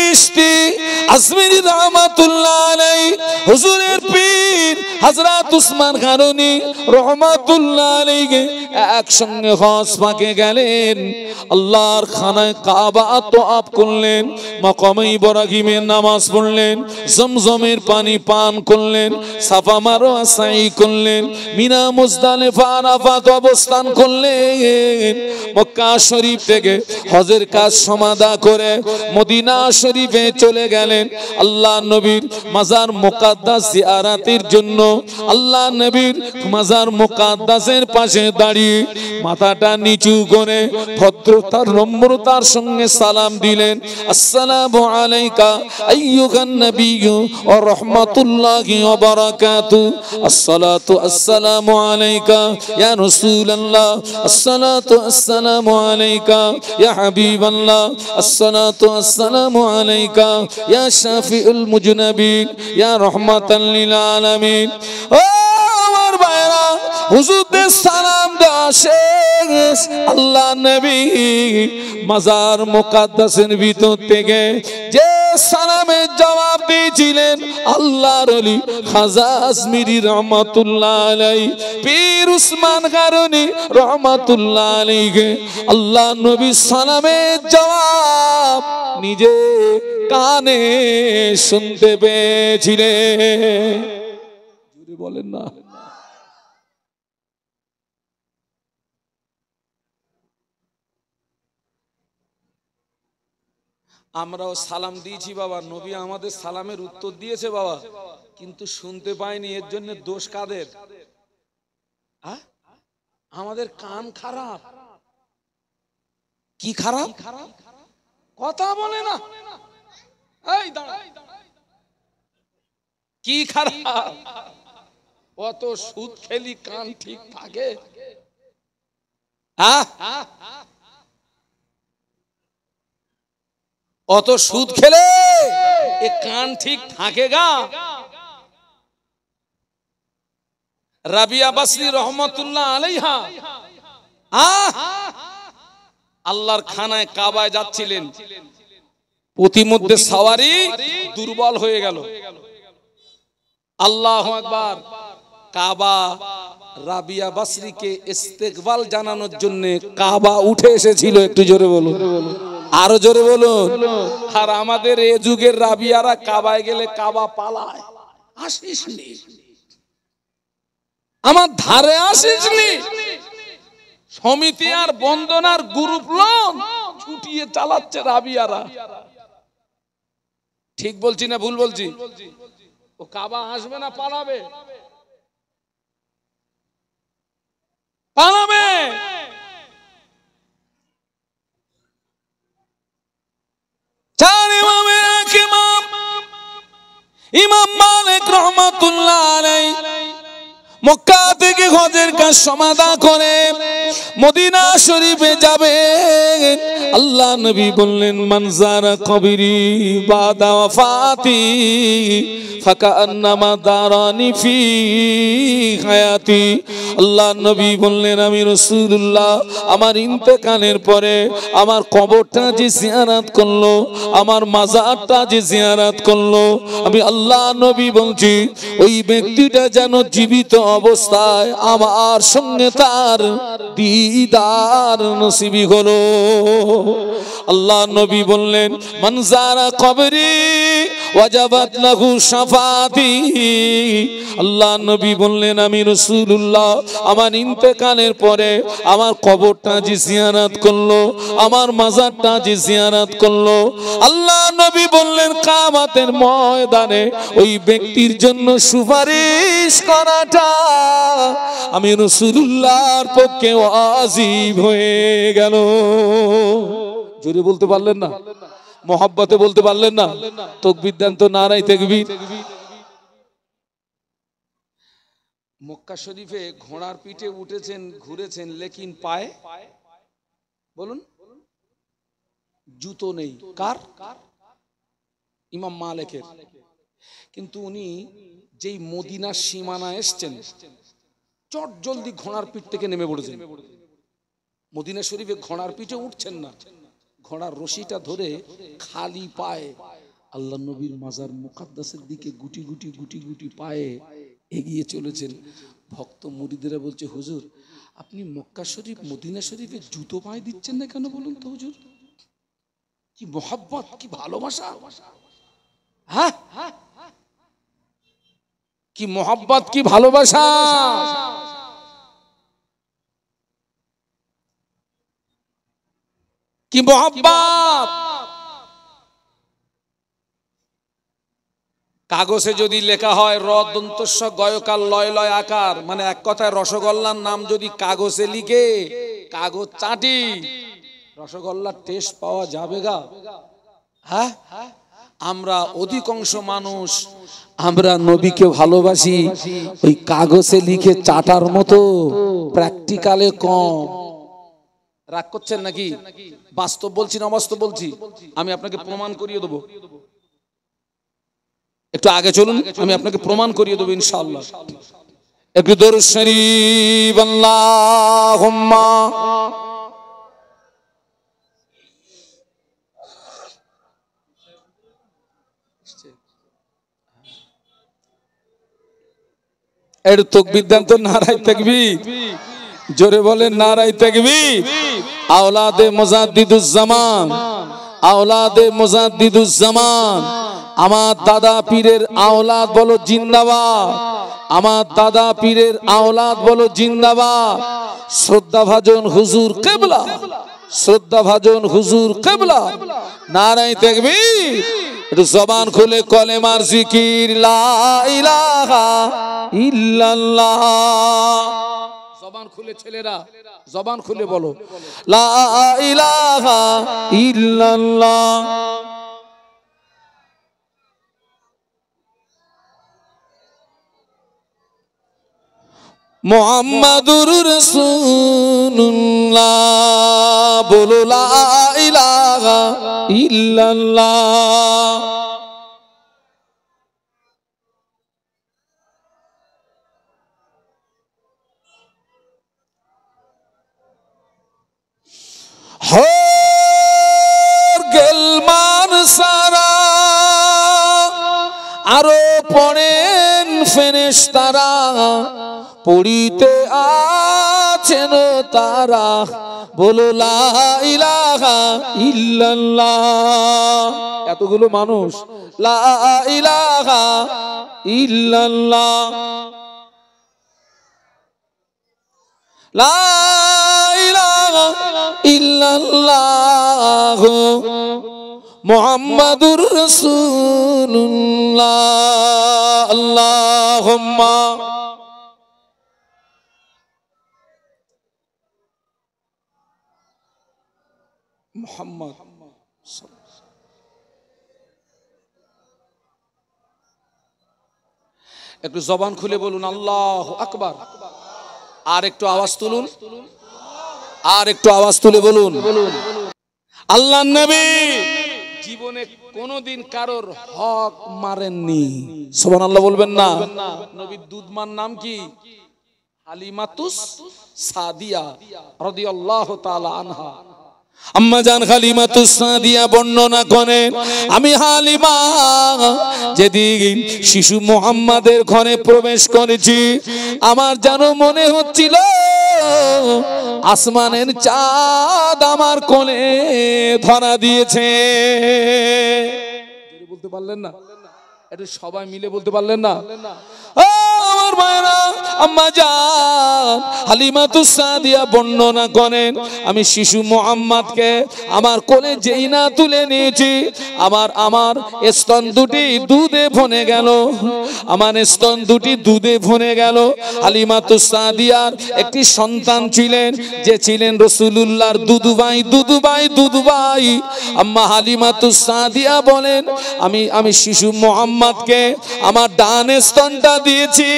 চিশতি আজমিরি রহমাতুল্লাহ আলাইহি হুজুরের পীর হযরত উসমান গারুনী রহমাতুল্লাহ আলাইহি একসঙ্গে হজ পাকে গেলেন, আল্লাহর খানায় কাবা তওয়াফ করলেন, মাকামে ইব্রাহিমের নামাজ পড়লেন, জমজমের পানি পান করলেন, সাফা মারওয়া সাই করলেন, মিনা মুজদালিফা আরাফাত অবস্থান করলেন। মক্কা শরীফ থেকে হজের কাজ সমাধা করে মদিনা শরীফে চলে গেলেন আল্লাহ নবীর মাজার মুকাদ্দাস জিয়ারাতের জন্য। আল্লাহ নবীর মাজার মুকাদ্দাসের পাশে দাঁড়িয়ে মাথাটা নিচু করে ভদ্রতার নম্রতার সঙ্গে সালাম দিলেন, আসসালামু আলাইকা আইয়ুহান নাবিয়্যু ওয়া রাহমাতুল্লাহি ওয়া বারাকাতুহু, আসসালাতু আসসালামু আলাইকা ইয়া রাসূলুল্লাহ, আসসালাতু আসসালামু আলাইকা ইয়া হাবিবাল্লাহ, আসসালাতু আসসালামু আলাইকা ইয়া শাফিউল মুজনাবিন ইয়া রাহমাতাল লিল আলামিন। ও আমার ভাইরা, হুজুরদের সালাম দেওয়া শেষ, আল্লাহ নবী মাজার মুকাদ্দাসের ভিতর থেকে যে সালামের জবাব দিয়েছিলেন আল্লাহর ওলি খাজা আজমিরি রহমাতুল্লাহ আলাইহি, পীর উসমান গারুনী রহমাতুল্লাহ আলাইহি, আল্লাহ নবী সালামের জবাব নিজে কানে শুনতে পেয়েছিলেন। জোরে বলেন না। আমরাও সালাম দিয়েছি বাবা, নবী আমাদের সালামের উত্তর দিয়েছে বাবা, কিন্তু শুনতে পাইনি। এর জন্য দোষ কাদের? আমাদের কান খারাপ। কি খারাপ? কথা বলে না। এই দাঁড়া, কি খারাপ? অত সুদ খেলি কান ঠিক থাকে? অত সুদ খেলে এ কান ঠিক থাকে গা? রাবিয়া বাসরি রহমাতুল্লাহ আলাইহা আল্লাহর খানায় কাবায় যাচ্ছিলেন, প্রতিমধ্যে সাওয়ারি দুর্বল হয়ে গেল। আল্লাহু আকবার। কাবা রাবিয়া বাসরিকে ইস্তেকবাল জানানোর জন্য কাবা উঠে এসেছিল। একটু জোরে বলুন, আরো জোরে বলুন। আর আমাদের এ যুগের রাবিয়ারা কাবায় গেলে কাবা পালায়। আসিস নি, আমার ধারে আসিস নি। সমিতি আর বন্দনার গ্রুপ লোন ছুটিয়ে চালাচ্ছে রাবিয়ারা। ঠিক বলছি না ভুল বলছি? ও কাবা আসবে না পালাবে? পালাবে। চার ইমামের এক ইমাম ইমাম মালিক রহমাতুল্লাহ আলাইহি মক্কা থেকে হজের কাজ সমাধা করে মদিনা শরীফে যাবেন। আল্লাহ নবী বললেন, মান যারা কবরি বাদা ওয়াফাতি ফাকান্নামা দারানি ফি হায়াতি। আল্লাহ নবী বললেন, আমি রাসূলুল্লাহ আমার ইন্তেকালের পরে আমার কবরটা যে জিয়ারত করলো, আমার মাজারটা যে জিয়ারত করলো, আমি আল্লাহ নবী বলছি ওই ব্যক্তিটা যেন জীবিত অবস্থায় আমার সঙ্গে তার দিদার নসিবি হলো। আল্লাহ নবী বললেন, মান যারা কবরি ওয়াজাবাত লাহু শাফাতি। আল্লাহ নবী বললেন, আমি রাসূলুল্লাহ আমার ইন্তেকালের পরে আমার কবরটা যে জিয়ারত করলো, আমার মাজারটা যে জিয়ারত করলো, আল্লাহ নবী বললেন কিয়ামতের ময়দানে ওই ব্যক্তির জন্য সুপারিশ করাটা আমি রাসূলুল্লাহর পক্ষে ওয়াজিব হয়ে গেল। জোরে বলতে পারলেন না? মোহাব্বতে বলতে পারলেন না? তাকবীর দেন তো, নারায়ে তাকবীর। মক্কা শরীফে ঘোড়ার পিঠে উঠেছেন, ঘুরেছেন, লেকিন পায়ে বলুন জুতো নেই। কার? ইমাম মালিকের। কিন্তু উনি যেই মদিনার সীমানা এসছেন, চট জলদি ঘোড়ার পিঠ থেকে নেমে পড়েছেন। মদিনা শরীফে ঘোড়ার পিঠে উঠছেন না, ঘোড়ার রশিটা ধরে খালি পায়ে আল্লাহ নবীর মাজার মুকাদ্দাসের দিকে গুটি গুটি গুটি গুটি পায়ে এগিয়ে চলেছেন। ভক্ত মুরিদেরা বলছে, হুজুর আপনি মক্কা শরীফ মদিনা শরীফে জুতো পায়ে দিচ্ছেন না কেন বলুন তো হুজুর? কি মোহাব্বত, কি ভালোবাসা, হ্যাঁ কি মোহাব্বত, কি ভালোবাসা। কি মোহাব্বত। কাগজে যদি লেখা হয় র দন্তস্ব গয়কার লয় লয় আকার, মানে এক কথায় রসগোল্লার নাম যদি কাগজে লিখে কাগজ চাটি, রসগোল্লার টেস্ট পাওয়া যাবে গা? হ্যাঁ, আমরা অধিকাংশ মানুষ আমরা নবীকে ভালোবাসি ওই কাগজে লিখে চাটার মতো, প্র্যাকটিক্যালে কম। রাগ করছেন নাকি? বাস্তব বলছি না অবাস্তব বলছি? আমি আপনাকে প্রমাণ করিয়ে দেবো, একটু আগে চলুন, আমি আপনাকে প্রমাণ করিয়ে দেবো ইনশাআল্লাহ। একটু দরুদ শরীফ আল্লাহুম্মা। একটু তাকবীর দেন তো, নারায়ে তাকবীর, জোরে বলেন নারায়ে তাকবীর। আওলাদে মুজাদ্দিদুজ জামান, আওলাদে মুজাদ্দিদুজ জামান, আমার দাদা পীরের আওলাদ বলো জিন্দাবাদ, আমার দাদা পীরের আওলাদ বলো জিন্দাবাদ। শ্রদ্ধাভাজন হুজুর কিবলা, শ্রদ্ধাভাজন হুজুর কিবলা, নারায়ে তাকবীর। একটু জবান খুলে কলেমার জিকির লা ইলাহা ইল্লাল্লাহ। জবান খুলে ছেলেরা, জবান খুলে বলো লা ইলাহা ইল্লাল্লাহ। মুহাম্মাদুর রাসূলুল্লাহ, বলো লা ইলাহা ইল্লাল্লাহ। হর গেলমান সারা আরো পড়েন ফেরেশতারা, পড়িতে আছেন তারা, বলো লা ইলাহা ইল্লাল্লাহ। এতগুলো মানুষ লা ইলাহা ইল্লাল্লাহ, লা ইলাহা ইল্লাল্লাহ মুহাম্মাদুর রাসূলুল্লাহ। আল্লাহুম্মা মুহাম্মদ। একটু জবান খুলে বলুন আল্লাহু আকবার। আর একটু আওয়াজ তুলুন, আর একটু আওয়াজ তুলে বলুন আল্লাহর নবী জীবনে কোনোদিন কারোর হক মারেননি। সুবহানাল্লাহ বলবেন না? নবীর দুধমার নাম কি? হালিমাতুস সাদিয়া রাদিয়াল্লাহু তাআলা আনহা। আম্মা জান হালিমাতুস সাদিয়া বর্ণনা করেন, আমি হালিমা যেদিন শিশু মুহাম্মাদের ঘরে প্রবেশ করেছি, আমার যেন মনে হচ্ছিল আসমানের চাঁদ আমার কোলে ধরা দিয়েছে। বলতে পারলেন না? একটু সবাই মিলে বলতে পারলেন না? আমার মায়েরা, আম্মা জান হালিমাতুস সাদিয়া বর্ণনা করেন, আমি শিশু মুহাম্মাদকে আমার কোলে যেই না তুলে নিয়েছি, আমার স্তন দুটি দুধে ভরে গেল, আমার স্তন দুটি দুধে ভরে গেল। হালিমাতুস সাদিয়ার একটি সন্তান ছিলেন, যে ছিলেন রাসূলুল্লাহর দুদুভাই দুদুভাই দুদুভাই। আম্মা হালিমাতুস সাদিয়া বলেন, আমি শিশু মুহাম্মাদকে আমার ডান স্তনটা দিয়েছি,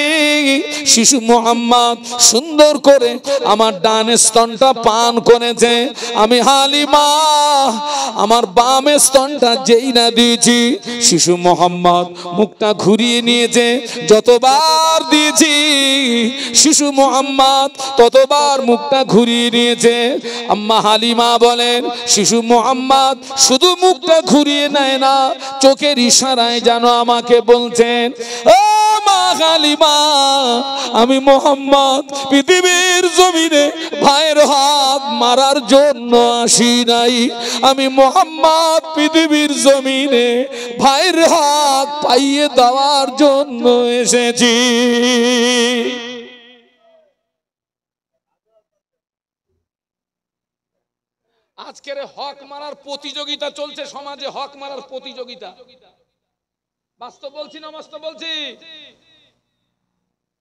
শিশু মুহাম্মদ সুন্দর করে আমার ডান স্তনটা পান করেছে। আমি হালিমা আমার বাম স্তনটা যেই না দিয়েছি, শিশু মুহাম্মদ মুখটা ঘুরিয়ে নিয়েছে। যতবার দিয়েছি শিশু মুহাম্মদ ততবার মুখটা ঘুরিয়ে নিয়েছে। আম্মা হালিমা বলেন, শিশু মুহাম্মদ শুধু মুখটা ঘুরিয়ে নেয় না, চোখের ইশারায় যেন আমাকে বলছেন, ও মা হালিমা, আমি মুহাম্মদ পৃথিবীর জমিনে ভাইয়ের হক মারার জন্য আসি নাই, আমি মুহাম্মদ পৃথিবীর জমিনে ভাইয়ের হক পাইয়ে দেওয়ার জন্য এসেছি। আজকের হক মারার প্রতিযোগিতা চলছে সমাজে, হক মারার প্রতিযোগিতা। বাস্তব বলছি না বাস্তব বলছি?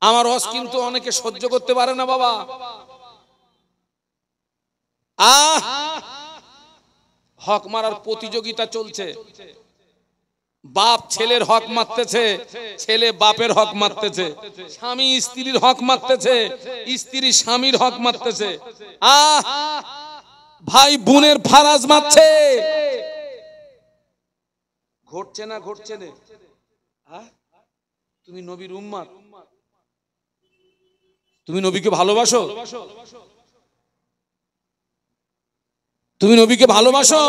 আমার হক কিন্তু অনেকে সহ্য করতে পারে না বাবা। হক মারার প্রতিযোগিতা চলছে। বাপ ছেলের হক মারতেছে, ছেলে বাপের হক মারতেছে, স্বামী স্ত্রীর হক মারতেছে, স্ত্রী স্বামীর হক মারতেছে, ভাই বোনের ফারাজ মারছে। ঘটছে না ঘটছে না? তুমি নবীর উম্মত, তুমি নবীকে ভালোবাসো, তুমি নবীকে ভালোবাসো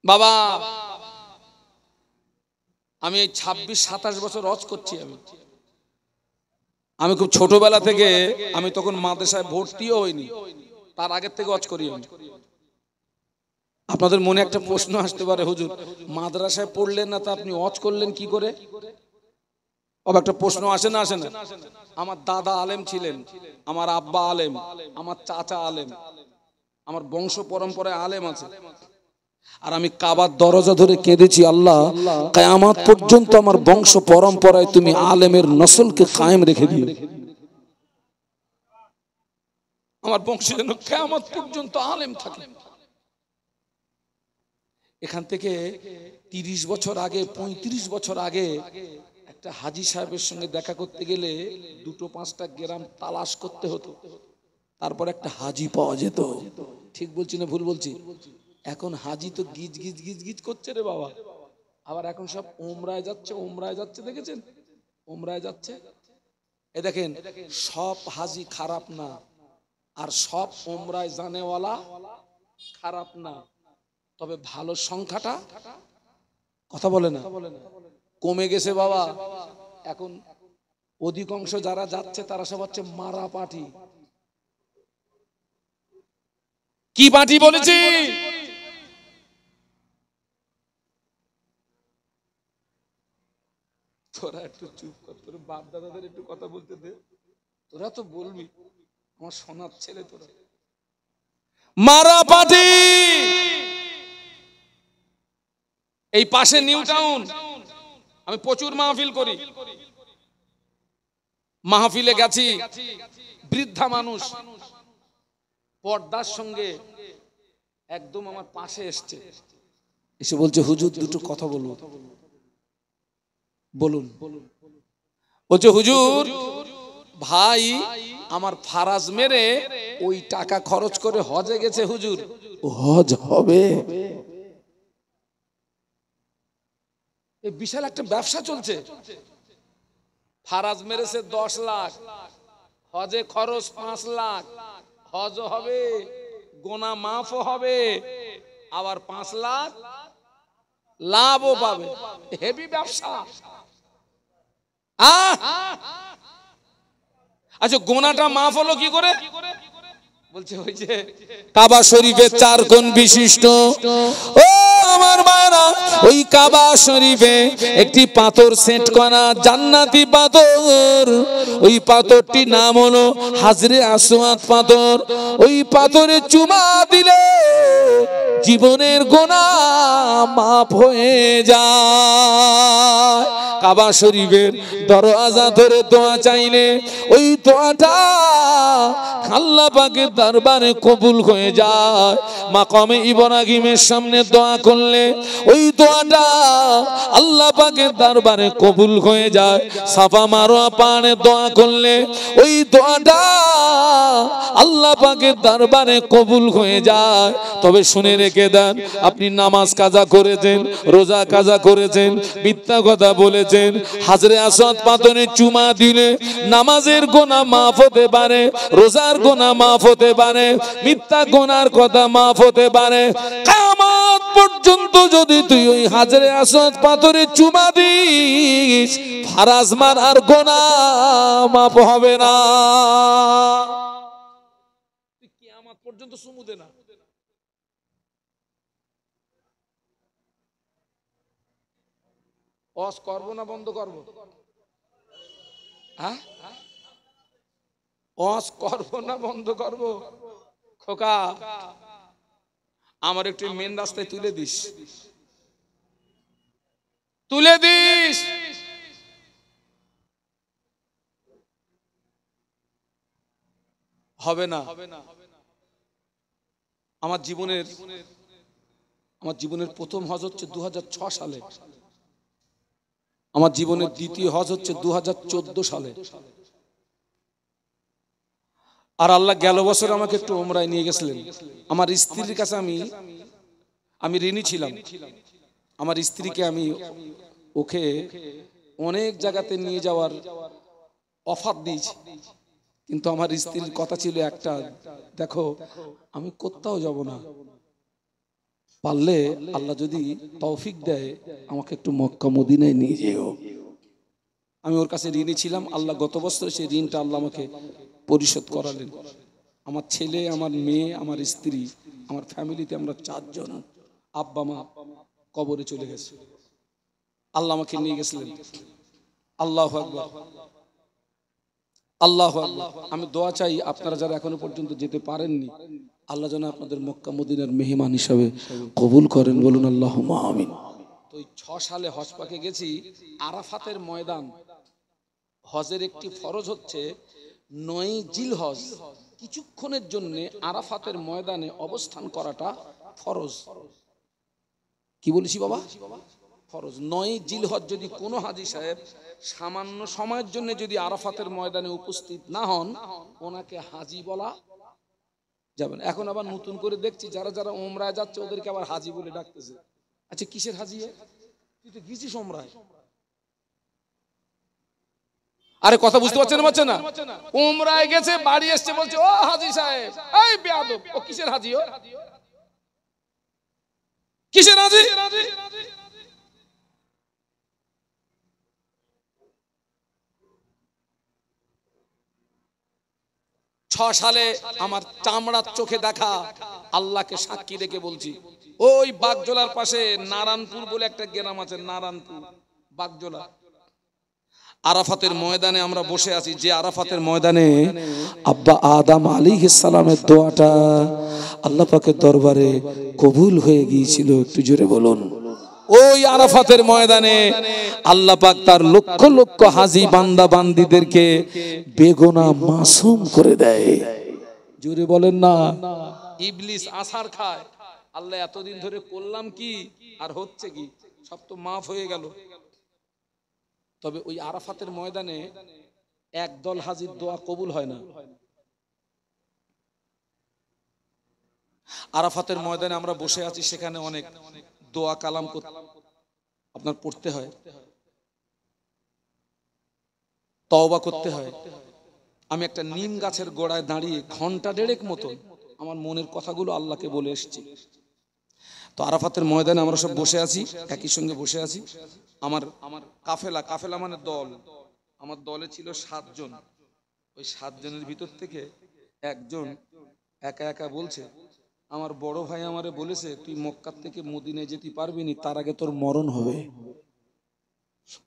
বাবা। আমি এই 26-27 বছর হজ করছি। আমি খুব ছোটবেলা থেকে, আমি তখন মাদ্রাসায় ভর্তিও হইনি, তার আগের থেকে হজ করি। আপনাদের মনে একটা প্রশ্ন আসতে পারে, হুজুর মাদ্রাসায় পড়লেন না তা আপনি হজ করলেন কি করে? একটা প্রশ্ন আসে না আসে না? আমার দাদা আলেম ছিলেন, আমার আব্বা আলেম, আমার চাচা আলেম, আমার বংশ পরম্পরায় আলেম আছে। আর আমি কাবার দরজা ধরে কেঁদেছি, আল্লাহ কিয়ামত পর্যন্ত আমার বংশ পরম্পরায় তুমি আলেমের নসলকে কায়েম রেখে দিও, আমার বংশে যেন কিয়ামত পর্যন্ত আলেম থাকে। এখান থেকে 30 বছর আগে, 35 বছর আগে একটা হাজী সাহেবের সঙ্গে দেখা করতে গেলে 2-5টা গ্রাম তালাশ করতে হতো, তারপর একটা হাজী পাওয়া যেত। ঠিক বলছি না ভুল বলছি? এখন হাজী তো গিজ গিজ গিজ গিজ করছে রে বাবা। আবার এখন সব উমরায় যাচ্ছে, উমরায় যাচ্ছে, দেখেছেন? উমরায় যাচ্ছে। এ দেখেন, সব হাজী খারাপ না, আর সব উমরায় জানেওয়ালা খারাপ না, তবে ভালো সংখ্যাটা, কথা বলে না, কমে গেছে বাবা। এখন অধিকাংশ যারা যাচ্ছে তারা সব হচ্ছে মারা পার্টি। কি পার্টি বলেছি? তোরা একটু চুপ কর, তোর বাপ দাদাদের একটু কথা বলতে দে, তোরা তো বলবি, আমার সোনার ছেলে তোরা। মারা পার্টি। এই পাশে নিউ টাউন, আমি প্রচুর মাহফিল করি। মাহফিলে গেছি, বৃদ্ধা মানুষ পর্দার সঙ্গে একদম আমার পাশে এসছে, এসে বলছে, হুজুর দুটো কথা বলবো। বলুন। বলছে, হুজুর ভাই আমার ফারাজ মেরে ওই টাকা খরচ করে হজে গেছে, হুজুর হজ হবে। এই বিশাল একটা ব্যবসা চলছে। ফারাজ মেরেছে 10 লাখ, হজে খরচ 5 লাখ, হজ হবে, গোনা মাফও হবে, আবার 5 লাখ লাভও পাবে। হেভি ব্যবসা। আচ্ছা, গোনাটা মাফ হলো কি করে? বলছে ওই যে কাবা শরীফের 4 কোণ বিশিষ্ট, ও আমার মায়েরা, ওই কাবা শরীফে একটি পাথর সেট করা, জান্নাতি পাথর। ওই পাথরটি নাম হলো হাজরে আসওয়াদ পাথর। ওই পাথরে চুমা দিলে জীবনের গুনাহ মাফ হয়ে যায়। কাবা শরীফের দরওয়াজা ধরে দোয়া চাইলে ওই দোয়াটা আল্লাহ পাকের দরবারে কবুল হয়ে যায়। মাকামে ইব্রাহিমের সামনে দোয়া করলে ওই দোয়াটা আল্লাহ পাকের দরবারে কবুল হয়ে যায়। সাফা মারওয়া পাহাড়ে দোয়া করলে ওই দোয়াটা আল্লাহ পাকের দরবারে কবুল হয়ে যায়। তবে শুনে রেখে দেন, আপনি নামাজ কাজা করেছেন, রোজা কাজা করেছেন, মিথ্যা কথা বলেছেন, হাজরে আসওয়াদ পাথরে চুমা দিলে নামাজের গুনাহ মাফ হতে পারে, রোজার গুনাহ মাফ হতে পারে, মিথ্যা গুনার কথা মাফ হতে পারে। কিয়ামত পর্যন্ত যদি তুই ওই হাজরে আসওয়াদ পাথরে চুমা দিস, ফারাজ মারার গুনাহ মাফ হবে না। কিয়ামত পর্যন্ত চুমু দে না। ওয়াজ করবো না বন্ধ করবো? হ্যাঁ, ওয়াজ করবো না বন্ধ করবো? খোকা, আমার একটু মেন রাস্তায় তুলে দিস, তুলে দিস। হবে না। আমার জীবনের প্রথম হজ হচ্ছে 2006 সালে, আমার জীবনের দ্বিতীয় হজ হচ্ছে 2014 সালে। আর আল্লাহ গেল বছর আমাকে একটু উমরায় নিয়ে গেছিলেন। আমার স্ত্রীর কাছে আমি ঋণী ছিলাম। আমার স্ত্রীকে আমি ওকে অনেক জায়গাতে নিয়ে যাওয়ার অফার দিয়েছি, কিন্তু আমার স্ত্রীর কথা ছিল একটা, দেখো আমি কোথাও যাব না, পারলে আল্লাহ যদি তৌফিক দেয় আমাকে একটু মক্কা মদিনায় নিয়ে যেও। আমি ওর কাছে ঋণী ছিলাম। আল্লাহ গত বছর সেই ঋণটা আল্লাহ আমাকে পরিশোধ করালেন। আমার ছেলে, আমার মেয়ে, আমার স্ত্রী, আমার ফ্যামিলিতে আমরা 4 জন, আব্বা মা কবরে চলে গেছে। আল্লাহ আমাকে নিয়ে গেছিলেন। আল্লাহু আকবার, আল্লাহু আকবার। আমি দোয়া চাই আপনারা যারা এখনো পর্যন্ত যেতে পারেননি, আল্লাহ যেন আপনাদের মক্কা মদিনার মেহমান হিসাবে কবুল করেন। বলুন আল্লাহুম্মা আমিন। তো 6 সালে হজ পাকে গেছি। আরাফাতের ময়দান, হজের একটি ফরজ হচ্ছে 9 জিলহজ কিছুক্ষণের জন্য আরাফাতের ময়দানে অবস্থান করাটা ফরজ। কি বলেছি বাবা? ফরজ। 9 জিলহজ যদি কোনো হাজী সাহেব সামান্য সময়ের জন্য যদি আরাফাতের ময়দানে উপস্থিত না হন, ওনাকে হাজী বলা যাবে না। এখন আবার নতুন করে দেখছি যারা যারা উমরায় যাচ্ছে ওদেরকে আবার হাজী বলে ডাকতেছে। আচ্ছা কিসের হাজী? তুই তো গেছিস উমরায়। আরে কথা বুঝতে পারছেন না? উমরায় গেছে, বাড়ি এসছে, বলছে ও হাজী সাহেব, এই বেয়াদব, ও কিসের হাজী? ও কিসের হাজী? 6 সালে আমার চামড়ার চোখে দেখা, আল্লাহকে সাক্ষী রেখে বলছি, ওই বাগজোলার পাশে নারায়ণপুর বলে একটা গ্রাম আছে, নারায়ণপুর বাগজোলা, আরাফাতের ময়দানে আমরা বসে আছি। যে আরাফাতের ময়দানে আব্বা আদম আলাইহিস সালামের দোয়াটা আল্লাহ পাকের দরবারে কবুল হয়ে গিয়েছিল। একটু জোরে বলুন। ওই আরাফাতের ময়দানে আল্লাহ পাক তার লক্ষ লক্ষ হাজী বান্দা বান্দীদেরকে বেগুনাহ মাসুম করে দেয়। জোরে বলেন না। ইবলিস আছাড় খায়, আল্লাহ এতদিন ধরে করলাম কি আর হচ্ছে কি, সব তো মাফ হয়ে গেল। তবে ওই আরাফাতের ময়দানে একদল হাজীর দোয়া কবুল হয় না। আরাফাতের ময়দানে আমরা বসে আছি, সেখানে অনেক দোয়া কালাম আপনার পড়তে হয়, তওবা করতে হয়। আমি একটা নিম গাছের গোড়ায় দাঁড়িয়ে ঘন্টা দেড়েক মতো আমার মনের কথাগুলো আল্লাহকে বলে এসেছি। তো আরাফাতের ময়দানে আমরা সব বসে আছি, একই সঙ্গে বসে আছি। আমার কাফেলা মানে দল, আমার দলে ছিল 7 জন। ওই 7 জনের ভিতর থেকে একজন একা একা বলছে, আমার বড় ভাই আমারে বলেছে তুই মক্কা থেকে মদিনায় যেতে পারবি না, তার আগে তোর মরণ হবে।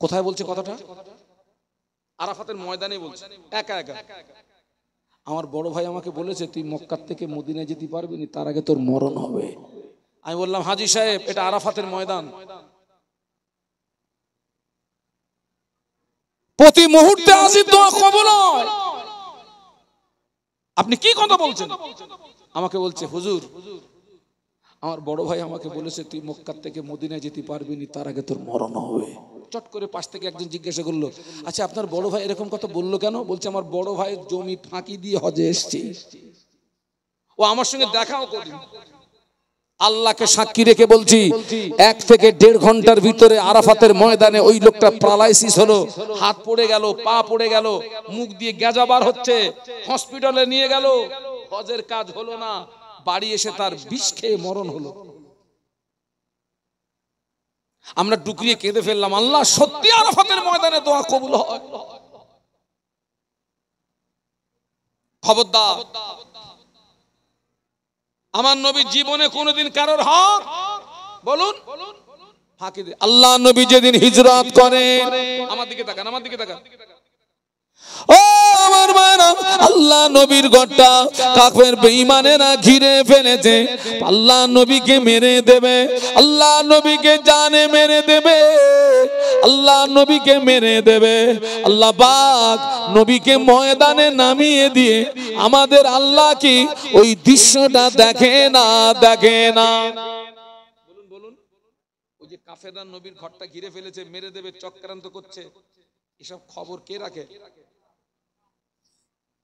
কোথায় বলছে কথাটা? আরাফাতের ময়দানে বলছে, একা একা। আমার বড় ভাই আমাকে বলেছে তুই মক্কা থেকে মদিনায় যেতে পারবি না, তার আগে তোর মরণ হবে। আমি বললাম হাজী সাহেব এটা আরাফাতের ময়দান, প্রতি মুহূর্তে আজির দোয়া কবুল হয়। আপনি কি কথা বলছেন? আমাকে বলছে হুজুর আমার বড় ভাই আমাকে বলেছে তুই মক্কা থেকে মদিনায় যেতে পারবি না, তার আগে তোর মরণ হবে। চট করে পাশ থেকে একজন জিজ্ঞাসা করলো, আচ্ছা আপনার বড় ভাই এরকম কথা বললো কেন? বলছে আমার বড় ভাইয়ের জমি ফাঁকি দিয়ে হজে এসেছে, ও আমার সঙ্গে দেখাও করি। আল্লাহকে সাক্ষী রেখে বলছি 1 থেকে 1.5 ঘন্টার ভিতরে আরাফাতের ময়দানে ওই লোকটা প্যারালাইসিস হলো, হাত পড়ে গেল, পা পড়ে গেল, মুখ দিয়ে গেজা বার হচ্ছে, হসপিটালে নিয়ে গেল, হজের কাজ হলো না, বাড়ি এসে তার বিষ খেয়ে মরণ হলো। আমরা ডুকরিয়ে কেঁদে ফেললাম, আল্লাহ সত্যি আরাফাতের ময়দানে দোয়া কবুল হয়। খবরদার, আমার নবী জীবনে কোনোদিন কারোর হক বলুন ফাঁকি দেয়। আল্লাহ নবী যেদিন হিজরত করেন, আমার দিকে তাকান, আমার দিকে তাকান, ও আমার মায়েরা, আল্লাহ নবীর ঘরটা কাফের বেঈমানেরা ঘিরে ফেলেছে। আল্লাহ নবীকে মেরে দেবে, আল্লাহ নবীকে জানে মেরে দেবে, আল্লাহ নবীকে মেরে দেবে। আল্লাহ পাক নবীকে ময়দানে নামিয়ে দিয়ে আমাদের আল্লাহ কি ওই দৃশ্যটা দেখে না? দেখে না? বলুন বলুন, ওই যে কাফেররা নবীর ঘরটা ঘিরে ফেলেছে, মেরে দেবে, চক্রান্ত করছে, এসব খবর কে রাখে?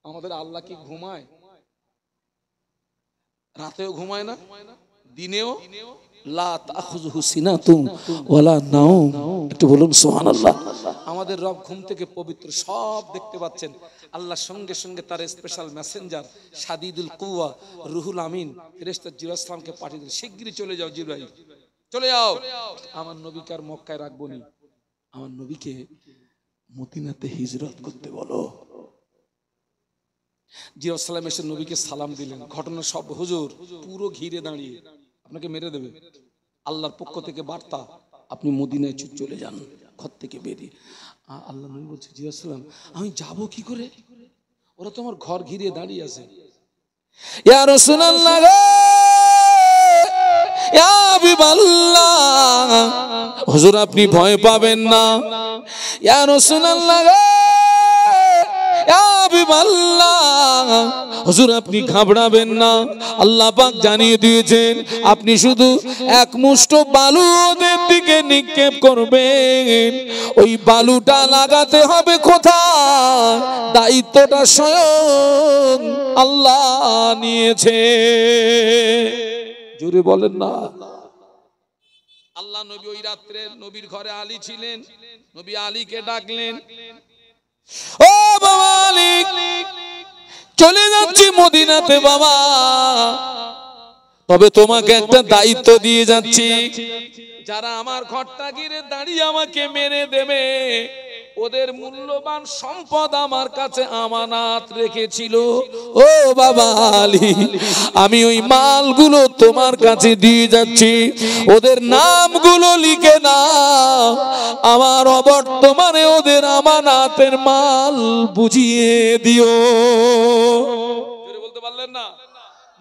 আমাদের আল্লাহ কি ঘুমায়? রাতেও ঘুমায় না, দিনেও লা তাখুযুহু সিনাতুন ওয়ালা নাওম। একটু বলুন সুবহানাল্লাহ। আমাদের রব ঘুম থেকে পবিত্র, সব দেখতে পাচ্ছেন। আল্লাহ সঙ্গে সঙ্গে তার স্পেশাল মেসেঞ্জার শাদীদুল কুওয়া রুহুল আমিন ফেরেশতা জিবরাইল ইসলামকে পাঠিয়ে দিলেন, শিগগিরই চলে যাও জিবরাইল, চলে যাও, আমার নবীকে আর মক্কায় রাখবো না, আমার নবীকে মদিনাতে হিজরত করতে বলো। জিবরাইল সালাম এসে নবীকে সালাম দিলেন। ঘটনা সব হুজুর পুরো ঘিরে দাঁড়িয়ে আপনাকে মেরে দেবে। আল্লাহর পক্ষ থেকে বার্তা, আপনি মদিনায় চলে যান ঘর থেকে বেরিয়ে। আল্লাহ নবী বলছে জিবরাইল সালাম আমি যাব কি করে? ওরা তো আমার ঘর ঘিরে দাঁড়িয়ে আছে। ইয়া রাসূলুল্লাহ, ইয়া হাবিবাল্লাহ, হুজুর আপনি ভয় পাবেন না। ইয়া রাসূলুল্লাহ, হুজুর আপনি ঘাবড়াবেন না। আল্লাহ পাক জানিয়ে দিয়েছেন আপনি শুধু এক মুষ্ঠ বালু ওদের দিকে নিক্ষেপ করবেন, ওই বালুটা লাগাতে হবে কোথায়? দায়িত্বটা স্বয়ং আল্লাহ নিয়েছে। জোরে বলেন না। আল্লাহ নবী ওই রাত্রে নবীর ঘরে আলী ছিলেন, নবী আলীকে ডাকলেন, ও বাবা আলী, চলে যাচ্ছি মদিনাতে বাবা, তবে তোমাকে একটা দায়িত্ব দিয়ে যাচ্ছি। যারা আমার ঘরটা ঘিরে দাঁড়িয়ে আমাকে মেরে দেবে, ওদের মূল্যবান সম্পদ আমার কাছে আমানত রেখেছিল। ও বাবা আলী, আমি ওই মালগুলো তোমার কাছে দিয়ে যাচ্ছি, ওদের নামগুলো লিখে নাও, আমার অবর্তমানে ওদের আমানতের মাল বুঝিয়ে দিও। বলতে পারলেন না?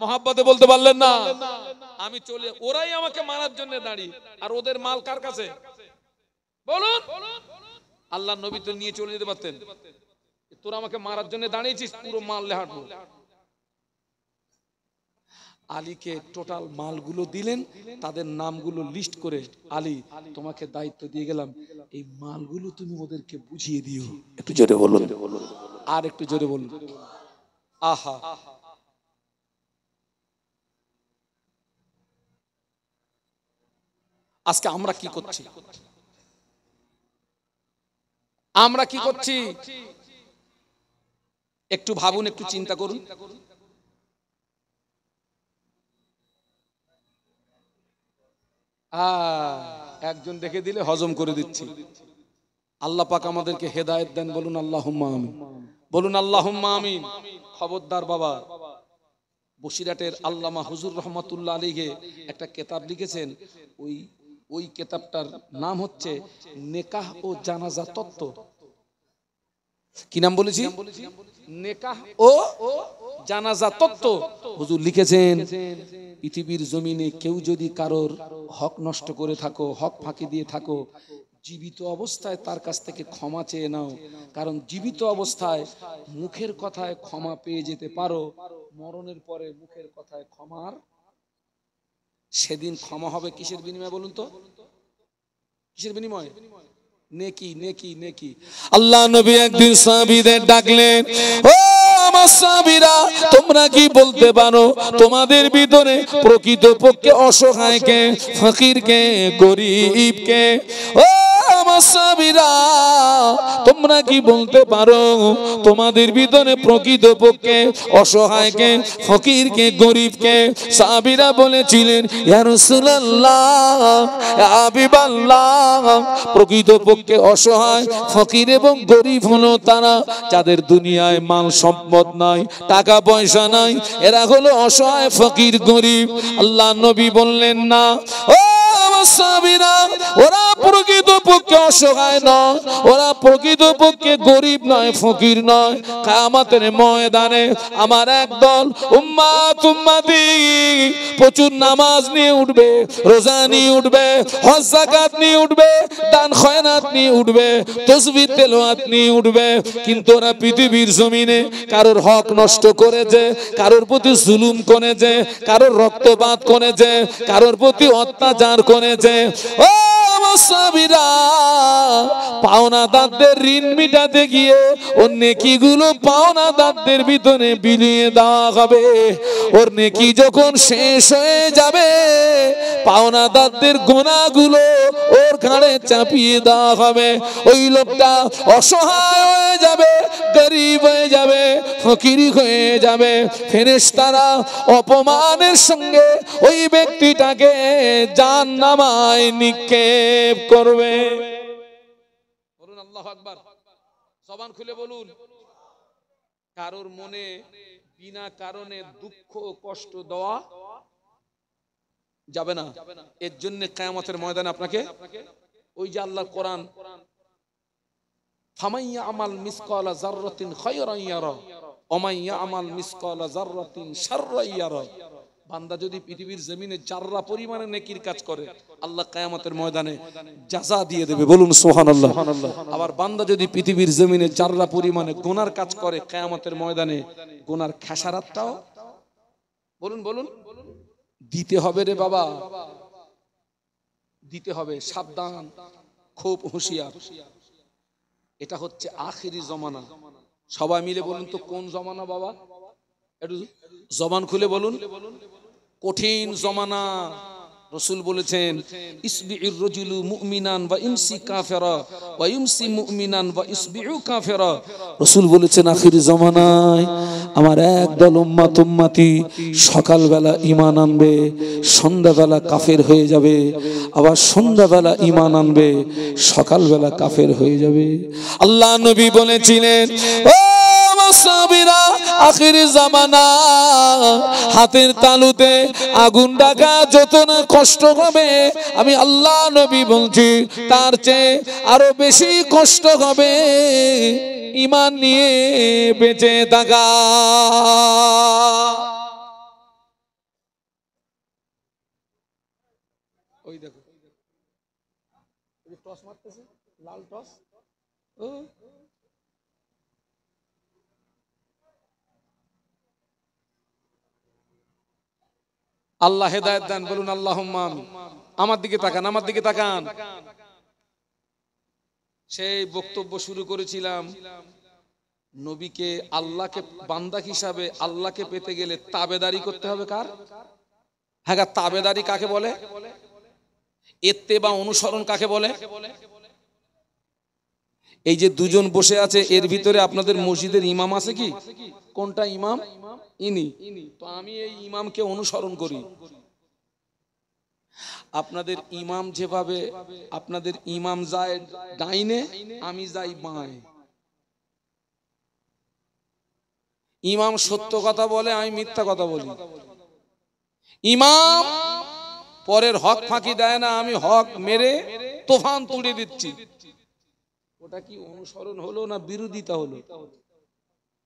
মহাব্বতে বলতে পারলেন না? আমি চলে, ওরাই আমাকে মারার জন্য দাঁড়িয়ে, আর ওদের মাল কার কাছে বলুন? আল্লাহ নবী তো নিয়ে চলে যেতে পারতেন, তোরা আমাকে মারার জন্য দাঁড়িয়েছিস, পুরো মাল লেহাটবো। আলীকে টোটাল মালগুলো দিলেন, তাদের নামগুলো লিস্ট করে, আলী তোমাকে দায়িত্ব দিয়ে গেলাম, এই মালগুলো তুমি ওদেরকে বুঝিয়ে দিও। একটু জোরে বলুন, আর একটু জোরে বলুন। আহা, আজকে আমরা কি করছি? আমরা কি করছি একটু ভাবুন, একটু চিন্তা করুন। একজন দেখে দিলে হজম করে দিচ্ছি। আল্লাহ পাক আমাদেরকে হেদায়েত দেন, বলুন আল্লাহুম্মা আমিন, বলুন আল্লাহুম্মা আমিন। খবরদার বাবা, বসিরহাটের আল্লামা হুজুর রহমাতুল্লাহ আলাইহি একটা কিতাব লিখেছেন, ওই কিতাবটার নাম হচ্ছে নেকাহ ও জানাজা তত্ত্ব। কি নাম বলেছি? নেকাহ ও জানাজা তত্ত্ব। হুজুর লিখেছেন পৃথিবীর জমিনে কেউ যদি কারোর হক নষ্ট করে থাকো, হক ফাঁকি দিয়ে থাকো, জীবিত অবস্থায় তার কাছ থেকে ক্ষমা চেয়ে নাও। কারণ জীবিত অবস্থায় মুখের কথায় ক্ষমা পেয়ে যেতে পারো, মরণের পরে মুখের কথায় ক্ষমার সেদিন ক্ষমা হবে কিসের বিনিময়ে বলুন তো? কিসের বিনিময়ে? নেকি, নেকি, নেকি। আল্লাহ নবী একদিন সাহাবীদের ডাকলেন, ও আমার সাহাবীরা, তোমরা কি বলতে পারো তোমাদের ভিতরে প্রকৃতপক্ষে অসহায়কে, ফকিরকে, গরিবকে, ও আমার সাহাবীরা, তোমরা কি বলতে পারো তোমাদের ভিতরে প্রকৃতপক্ষে অসহায়কে, ফকিরকে, গরিবকে? সাহাবীরা বলেছিলেন, ইয়া রাসূলুল্লাহ, ইয়া হাবিবাল্লাহ, প্রকৃতপক্ষে অসহায়, ফকির এবং গরিব হলো তারা যাদের দুনিয়ায় মাল সম্পদ নাই, টাকা পয়সা নাই, এরা হলো অসহায়, ফকির, গরিব। আল্লাহ নবী বললেন, না ও সাহাবীরা, ওরা প্রকৃতপক্ষে অসহায় নয়, ওরা প্রকৃতপক্ষে গরিব নয়, ফকির নয়। কিয়ামতের ময়দানে আমার একদল উম্মাত, উম্মতি প্রচুর নামাজ নিয়ে উঠবে, রোজা নিয়ে উঠবে, হজ যাকাত নিয়ে উঠবে, দান খয়রাত নিয়ে উঠবে, তাসবিহ তেলাওয়াত নিয়ে উঠবে, কিন্তু ওরা পৃথিবীর জমিনে কারোর হক নষ্ট করেছে, কারোর প্রতি জুলুম করেছে, কারোর রক্তপাত করেছে, কারোর প্রতি অত্যাচার করেছে। ও আমার সাহাবীরা, পাওনাদারদের ঋণ মিটাতে গিয়ে ওর নেকিগুলো পাওনাদারদের ভিতরে বিলিয়ে দেওয়া হবে। ওর নেকি যখন শেষ হয়ে যাবে, পাওনাদারদের গুনাহগুলো ওর ঘাড়ে চাপিয়ে দেওয়া হবে। ওই লোকটা অসহায় হয়ে যাবে, গরিব হয়ে যাবে, ফকির হয়ে যাবে। ফেরেশতারা অপমানের সঙ্গে ওই ব্যক্তিটাকে জাহান্নামায় নিক্ষেপ করবে। বলুন আল্লাহু আকবার, জবান খুলে বলুন। কারোর মনে বিনা কারণে দুঃখ কষ্ট দেওয়া যাবে না। এর জন্য কিয়ামতের ময়দানে আপনাকে ওই যে আল্লাহর কোরআন, ফামাইয়া আমাল মিসকালা যাররাতিন খায়রান ইয়ারা ওয়া মাইয়া আমাল মিসকালা যাররাতিন শাররান ইয়ারা। বান্দা যদি পৃথিবীর জমিনে যাররা পরিমাণে নেকির কাজ করে, আল্লাহ কিয়ামতের ময়দানে জাযা দিয়ে দেবে। বলুন সুবহানাল্লাহ। আবার বান্দা যদি পৃথিবীর জমিনে যাররা পরিমাণে গুনার কাজ করে, কিয়ামতের ময়দানে গুনার খেসারাতটাও বলুন বলুন দিতে হবে রে বাবা, দিতে হবে। সাবধান, খুব হুঁশিয়ার। এটা হচ্ছে আখিরি জমানা। সবাই মিলে বলুন তো কোন জমানা বাবা? একটু জবান খুলে বলুন। কঠিন জমানা। রাসূল বলেছেন, ইসবিউর রাজুলু মুমিনান ওয়া ইমসি কাফিরা ওয়া ইমসি মুমিনান ওয়া ইসবিউ কাফিরা। রাসূল বলেছেন, আখিরি জমানায় আমার একদল উম্মত, উম্মতি সকালবেলা ঈমান আনবে, সন্ধ্যাবেলা কাফের হয়ে যাবে, আবার সন্ধ্যাবেলা ঈমান আনবে, সকালবেলা কাফের হয়ে যাবে। আল্লাহ নবী বলেছিলেন, ও সাহাবীরা, আখির জামানা হাতের তালুতে আগুন ডাকা যত না কষ্ট হবে, আমি আল্লাহ নবী বলছি তার চেয়ে আরো বেশি কষ্ট হবে ঈমান নিয়ে বেঁচে থাকা। ওই দেখো টস মারতেছে, লাল টস। আল্লাহ হেদায়েত দান, বলুন আল্লাহুম্মা আমিন। আমার দিকে তাকান, আমার দিকে তাকান। সেই বক্তব্য শুরু করেছিলাম, নবীকে, আল্লাহকে বান্দা হিসাবে আল্লাহকে পেতে গেলে তাবেদারি করতে হবে। কার? হ্যাঁ, তাবেদারি কাকে বলে? ইত্তেবা, অনুসরণ কাকে বলে? এই যে দুজন বসে আছে, এর ভিতরে আপনাদের মসজিদের ইমাম আছে কি? কোনটা ইমাম? ইনি। তো আমি এই ইমামকে অনুসরণ করি। আপনাদের ইমাম যেভাবে, আপনাদের ইমাম যায় ডাইনে, আমি যাই বাঁয়ে। ইমাম সত্য কথা বলে, আমি মিথ্যা কথা বলি। ইমাম পরের হক ফাঁকি দেয় না, আমি হক মেরে তুফান তুলে দিচ্ছি। ওটা কি অনুসরণ হলো না বিরোধিতা হলো?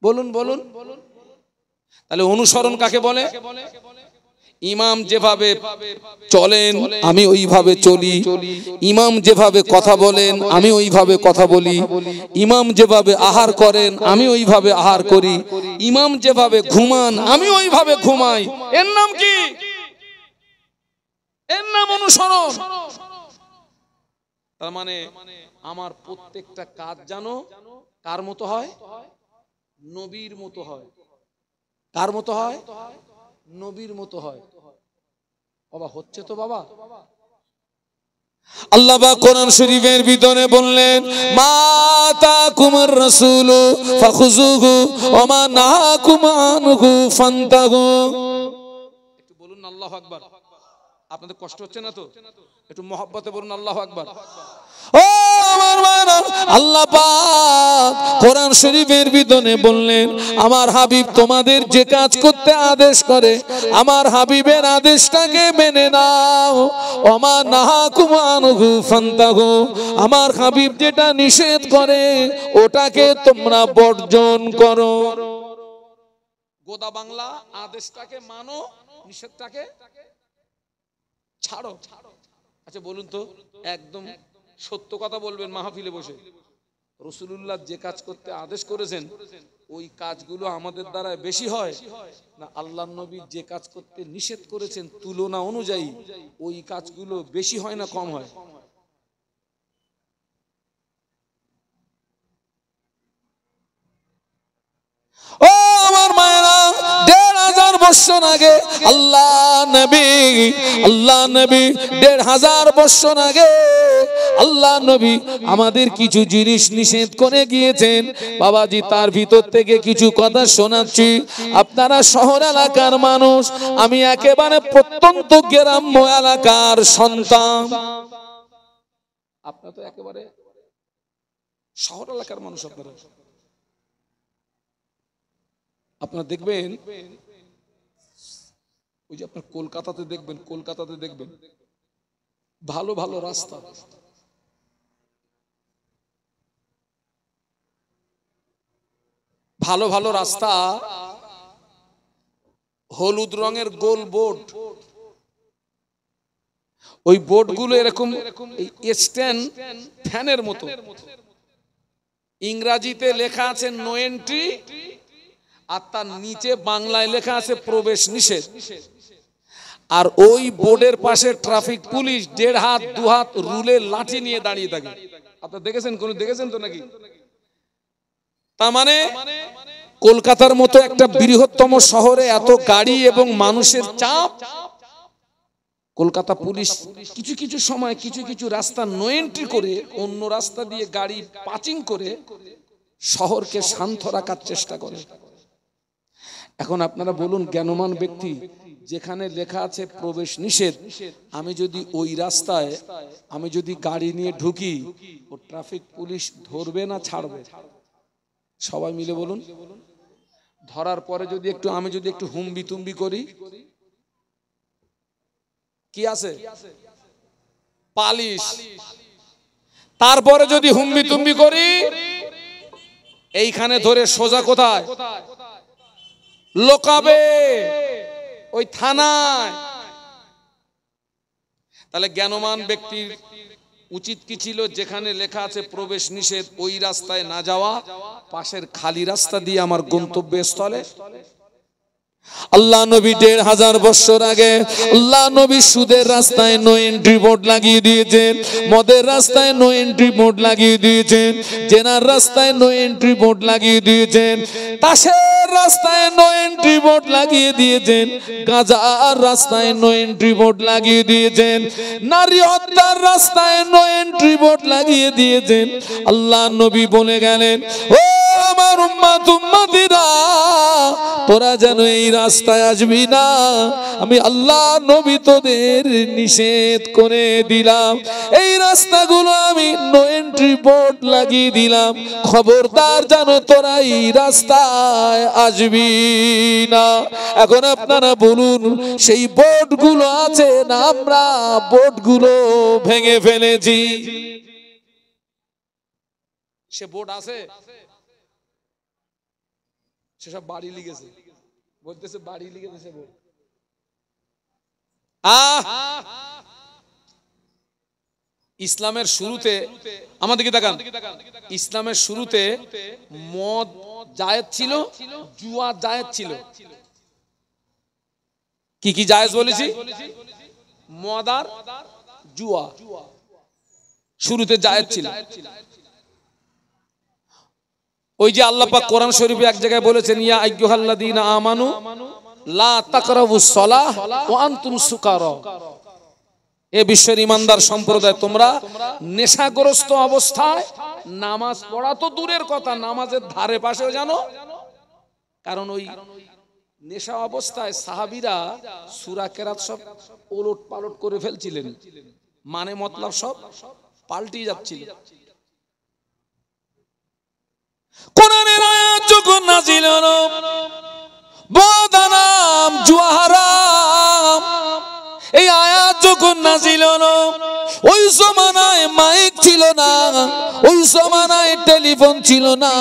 বলুন বলুন। তাহলে অনুসরণ কাকে বলে? ইমাম যেভাবে চলেন আমি ওইভাবে চলি, ইমাম যেভাবে কথা বলেন আমি ওইভাবে কথা বলি, ইমাম যেভাবে আহার করেন আমি ওইভাবে আহার করি, ইমাম যেভাবে ঘুমান আমি ওইভাবে ঘুমাই। এর নাম কি? এর নাম অনুসরণ। তার মানে আমার প্রত্যেকটা কাজ জানো কার মতো হয়? নবীর মতো হয়। কার মতো হয়? নবীর মতো হয়। বাবা হচ্ছে তো বাবা। আল্লাহ পাক কোরআন শরীফের ভিতরে বললেন, মা আতাকুমুর রাসূল ফাখুযুহু ওয়া মা নাহাকুম আনহু ফান্তাহু। একটু বলুন আল্লাহু আকবার। আপনাদের কষ্ট হচ্ছে না তো? একটু মহব্বতে বলুন আল্লাহু আকবার। ও আমার ভাইরা, আল্লাহ পাক কোরআন শরীফের ভিতরে বললেন, আমার হাবিব তোমাদের যে কাজ করতে আদেশ করে আমার হাবিবের আদেশটাকে মেনে নাও। ওমা নাহাকুম আনহু ফান্তাহু, আমার হাবিব যেটা নিষেধ করে ওটাকে তোমরা বর্জন করো। গোদা বাংলা, আদেশটাকে মানো, নিষেধটাকে ছাড়ো। আচ্ছা বলুন তো, একদম সত্য কথা বলবেন মাহফিলে বসে, রাসূলুল্লাহ যে কাজ করতে আদেশ করেছেন ওই কাজগুলো আমাদের দ্বারা বেশি হয় না আল্লাহর নবী যে কাজ করতে নিষেধ করেছেন তুলনা অনুযায়ী ওই কাজগুলো বেশি হয় না কম হয়? ও আমার মায়েরা, ১৫০০ বছর আগে আল্লাহ নবী ১৫০০ বছর আগে আল্লাহ নবী আমাদের কিছু জিনিস নিষেধ করে গিয়েছেন। বাবাজি তার ভিতর থেকে কিছু কথা শোনাচ্ছি। আপনারা শহর এলাকার মানুষ, আমি একেবারে প্রত্যন্ত গ্রাম্য এলাকার সন্তান। আপনারা তো একেবারে শহর এলাকার মানুষ। আপনারা দেখবেন ওই যে আপনার কলকাতাতে দেখবেন ভালো ভালো রাস্তা, ভালো ভালো রাস্তা, হলুদ রঙের গোল বোর্ড, ওই বোর্ডগুলো এরকম স্ট্যান্ড ফ্যানের মতো, ইংরেজিতে লেখা আছে নো এন্ট্রি আর তার নিচে বাংলায় লেখা আছে প্রবেশ নিষেধ। আর ওই বোর্ডের পাশে ট্রাফিক পুলিশ ১.৫ হাত ২ হাত রুলে লাঠি নিয়ে দাঁড়িয়ে থাকে। আপনারা দেখেছেন? কোন দেখেছেন তো নাকি? তার মানে কলকাতার মতো একটা বৃহত্তম শহরে এত গাড়ি এবং মানুষের চাপ, কলকাতা পুলিশ কিছু কিছু সময় কিছু কিছু রাস্তা নো এন্ট্রি করে অন্য রাস্তা দিয়ে গাড়ি পাচিং করে শহরকে শান্ত রাখার চেষ্টা করে। এখন আপনারা বলুন, জ্ঞানমান ব্যক্তি, যেখানে লেখা আছে প্রবেশ নিষেধ, আমি যদি ওই রাস্তায় আমি যদি গাড়ি নিয়ে ঢুকি, ও ট্রাফিক পুলিশ ধরবে না ছাড়বে? সবাই মিলে বলুন। ধরার পরে যদি একটু আমি যদি একটু হুম্বি তুম্বি করি, কি আছে? পালিশ। তারপরে যদি হুম্বি তুম্বি করি, এইখানে ধরে সোজা কোথায় লোকাবে? ওই থানায়। তাহলে জ্ঞানমান ব্যক্তির উচিত কি ছিল? যেখানে লেখা আছে প্রবেশ নিষেধ ওই রাস্তায় না যাওয়া, পাশের খালি রাস্তা দিয়ে আমার গন্তব্যস্থলে। আল্লাহ নবী ১৫০০ বছর আগে আল্লাহ নবী সুদের রাস্তায় নো এন্ট্রি বোর্ড লাগিয়ে দিয়েছেন, মদের রাস্তায় নো এন্ট্রি বোর্ড লাগিয়ে দিয়েছেন, জেনার রাস্তায় নো এন্ট্রি বোর্ড লাগিয়ে দিয়েছেন, তাসের রাস্তায় নো এন্ট্রি বোর্ড লাগিয়ে দিয়েছেন, গাঁজার রাস্তায় নো এন্ট্রি বোর্ড লাগিয়ে দিয়েছেন, নারী হত্যার রাস্তায় নো এন্ট্রি বোর্ড লাগিয়ে দিয়েছেন। আল্লাহ নবী বলে গেলেন, ও আমার উম্মত উম্মতিরা, তোরা যেন এই রাস্তায় আসবি না, আমি আল্লাহ নবী তোদের নিষেধ করে দিলাম। এই রাস্তাগুলো আমি নো এন্ট্রি বোর্ড লাগিয়ে দিলাম, খবরদার যেন তোরা এই রাস্তায় আসবি না। এখন আপনারা বলুন, সেই বোর্ডগুলো আছে না আমরা বোর্ডগুলো ভেঙে ফেলেছি? সে বোর্ড আছে, সেসব বাড়ি লিখেছে, বলতেছে বাড়ি লিখেছে বোর্ড। আহ ইসলামের শুরুতে আমাদেরকে দেখান, ইসলামের শুরুতে মদ জায়েজ ছিল, জুয়া জায়েজ ছিল। কি কি জায়েজ বলেছি? মদ আর জুয়া শুরুতে জায়েজ ছিল। ওই যে আল্লাহ পাক কোরআন শরীফে এক জায়গায় বলেছেন, ইয়া আইয়ুহাল্লাযীনা আমানু লা তাকরাবুস সালাহ ওয়া আনতুম সুকারা। এ বিশ্বের ইমানদার সম্প্রদায়, তোমরা নেশাগ্রস্ত অবস্থায় নামাজ পড়া তো দূরের কথা, নামাজের ধারে পাশেও জানো। কারণ ওই নেশা অবস্থায় সাহাবীরা সূরা কেরাত সব ওলট পালট করে ফেলছিলেন, মানে মতলব সব পাল্টে যাচ্ছিল। কোরআনের আয়াত যখন নাযিল হলো, মদ হারাম, জুয়া হারাম, এই আয়াত যখন নাযিল হলো, ওই জমানায় মাইক ছিল না, ওই জমানায় টেলিফোন ছিল না,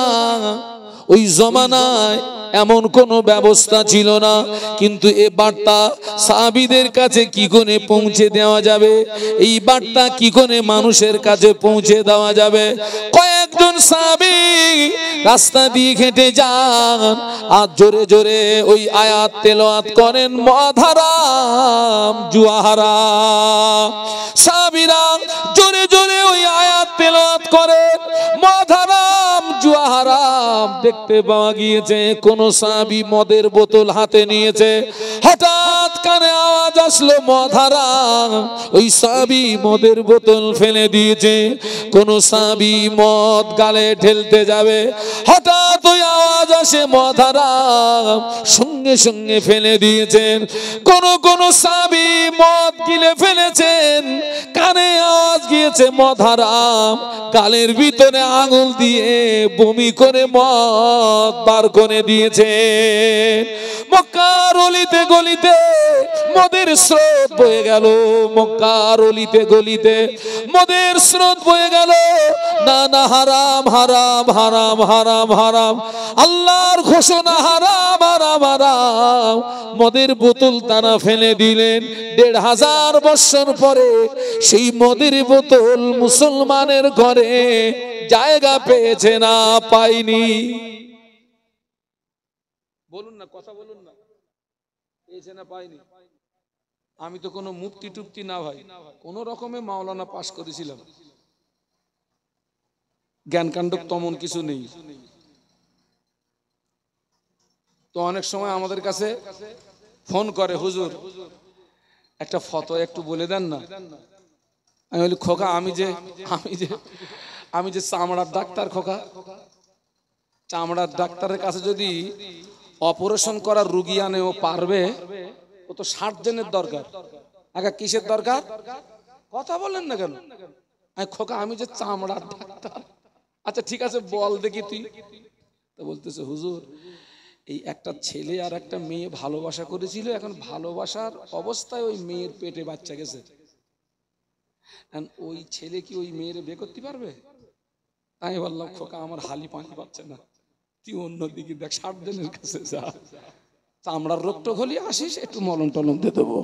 ওই জমানায় এমন কোন ব্যবস্থা ছিল না। কিন্তু এই বার্তা সাহাবীদের কাছে কি করে পৌঁছে দেওয়া যাবে, এই বার্তা কি করে মানুষের কাছে পৌঁছে দেওয়া যাবে? কয়েকজন সাহাবী রাস্তা দিয়ে হেঁটে যান আর জোরে জোরে ওই আয়াত তেলাওয়াত করেন, মদ হারাম, জুয়া হারাম। সাহাবীরা জোরে জোরে ওই আয়াত তেলাওয়াত করেন, মদ হারাম, জুয়া হারাম। দেখতে পাওয়া গিয়েছে কোন সাহাবী মদের বোতল হাতে নিয়েছে, হঠাৎ কানে আওয়াজ আসলো মদ হারাম, ওই সাহাবী মদের বোতল ফেলে দিয়েছে। কোন সাহাবী মদ গালে ঢেলতে যাবে, হঠাৎ ওই আওয়াজ আসে মদ হারাম, সঙ্গে সঙ্গে ফেলে দিয়েছেন। কোন সাহাবী মদ গিলে ফেলেছেন, কানে আওয়াজ গিয়েছে মদ হারাম, গালের ভিতরে আঙুল দিয়ে বমি করে মদ বার করে দিয়েছে। মক্কার অলিতে গলিতে মদের স্রোত বয়ে গেল, মক্কার অলিতে গলিতে মদের স্রোত বয়ে গেল। না না, হারাম হারাম হারাম হারাম হারাম, আল্লাহর ঘোষণা হারাম হারাম হারাম। মদের বোতল তারা ফেলে দিলেন। ১৫০০ বছর পরে সেই মদের বোতল মুসলমানের ঘরে জায়গা পেয়েছে না পাইনি? বলুন না, কথা বলুন না, পেয়েছে না পাইনি? আমি তো কোনো মুফতি টুফতি না ভাই, কোন রকমে মাওলানা পাশ করেছিলাম, জ্ঞানকাণ্ড তেমন কিছু নেই। তো অনেক সময় আমাদের কাছে ফোন করে, হুজুর একটা ফতোয়া একটু বলে দেন না। আমি বলি, খোকা আমি যে চামড়ার ডাক্তার, খোকা চামড়ার ডাক্তারের কাছে যদি অপারেশন করার রুগী আনে ও পারবে? ও তো 60 জনের দরকার। আগে কিসের দরকার? কথা বলেন না কেন? খোকা আমি যে চামড়ার ডাক্তার। আচ্ছা ঠিক আছে, বল দেখি তুই। তো বলতেছে, হুজুর এই একটা ছেলে আর একটা মেয়ে ভালোবাসা করেছিল, এখন ভালোবাসার অবস্থায় ওই মেয়ের পেটে বাচ্চা গেছে, ওই ছেলে কি ওই মেয়ের বিয়ে করতে পারবে? আমি বললাম, খোকা আমার হালি পানি পাচ্ছে না, তুই অন্যদিকে দেখ, 60 জনের কাছে যা, চামড়ার রোগটা হলি আসিস, একটু মলম টলম দিয়ে দেবো।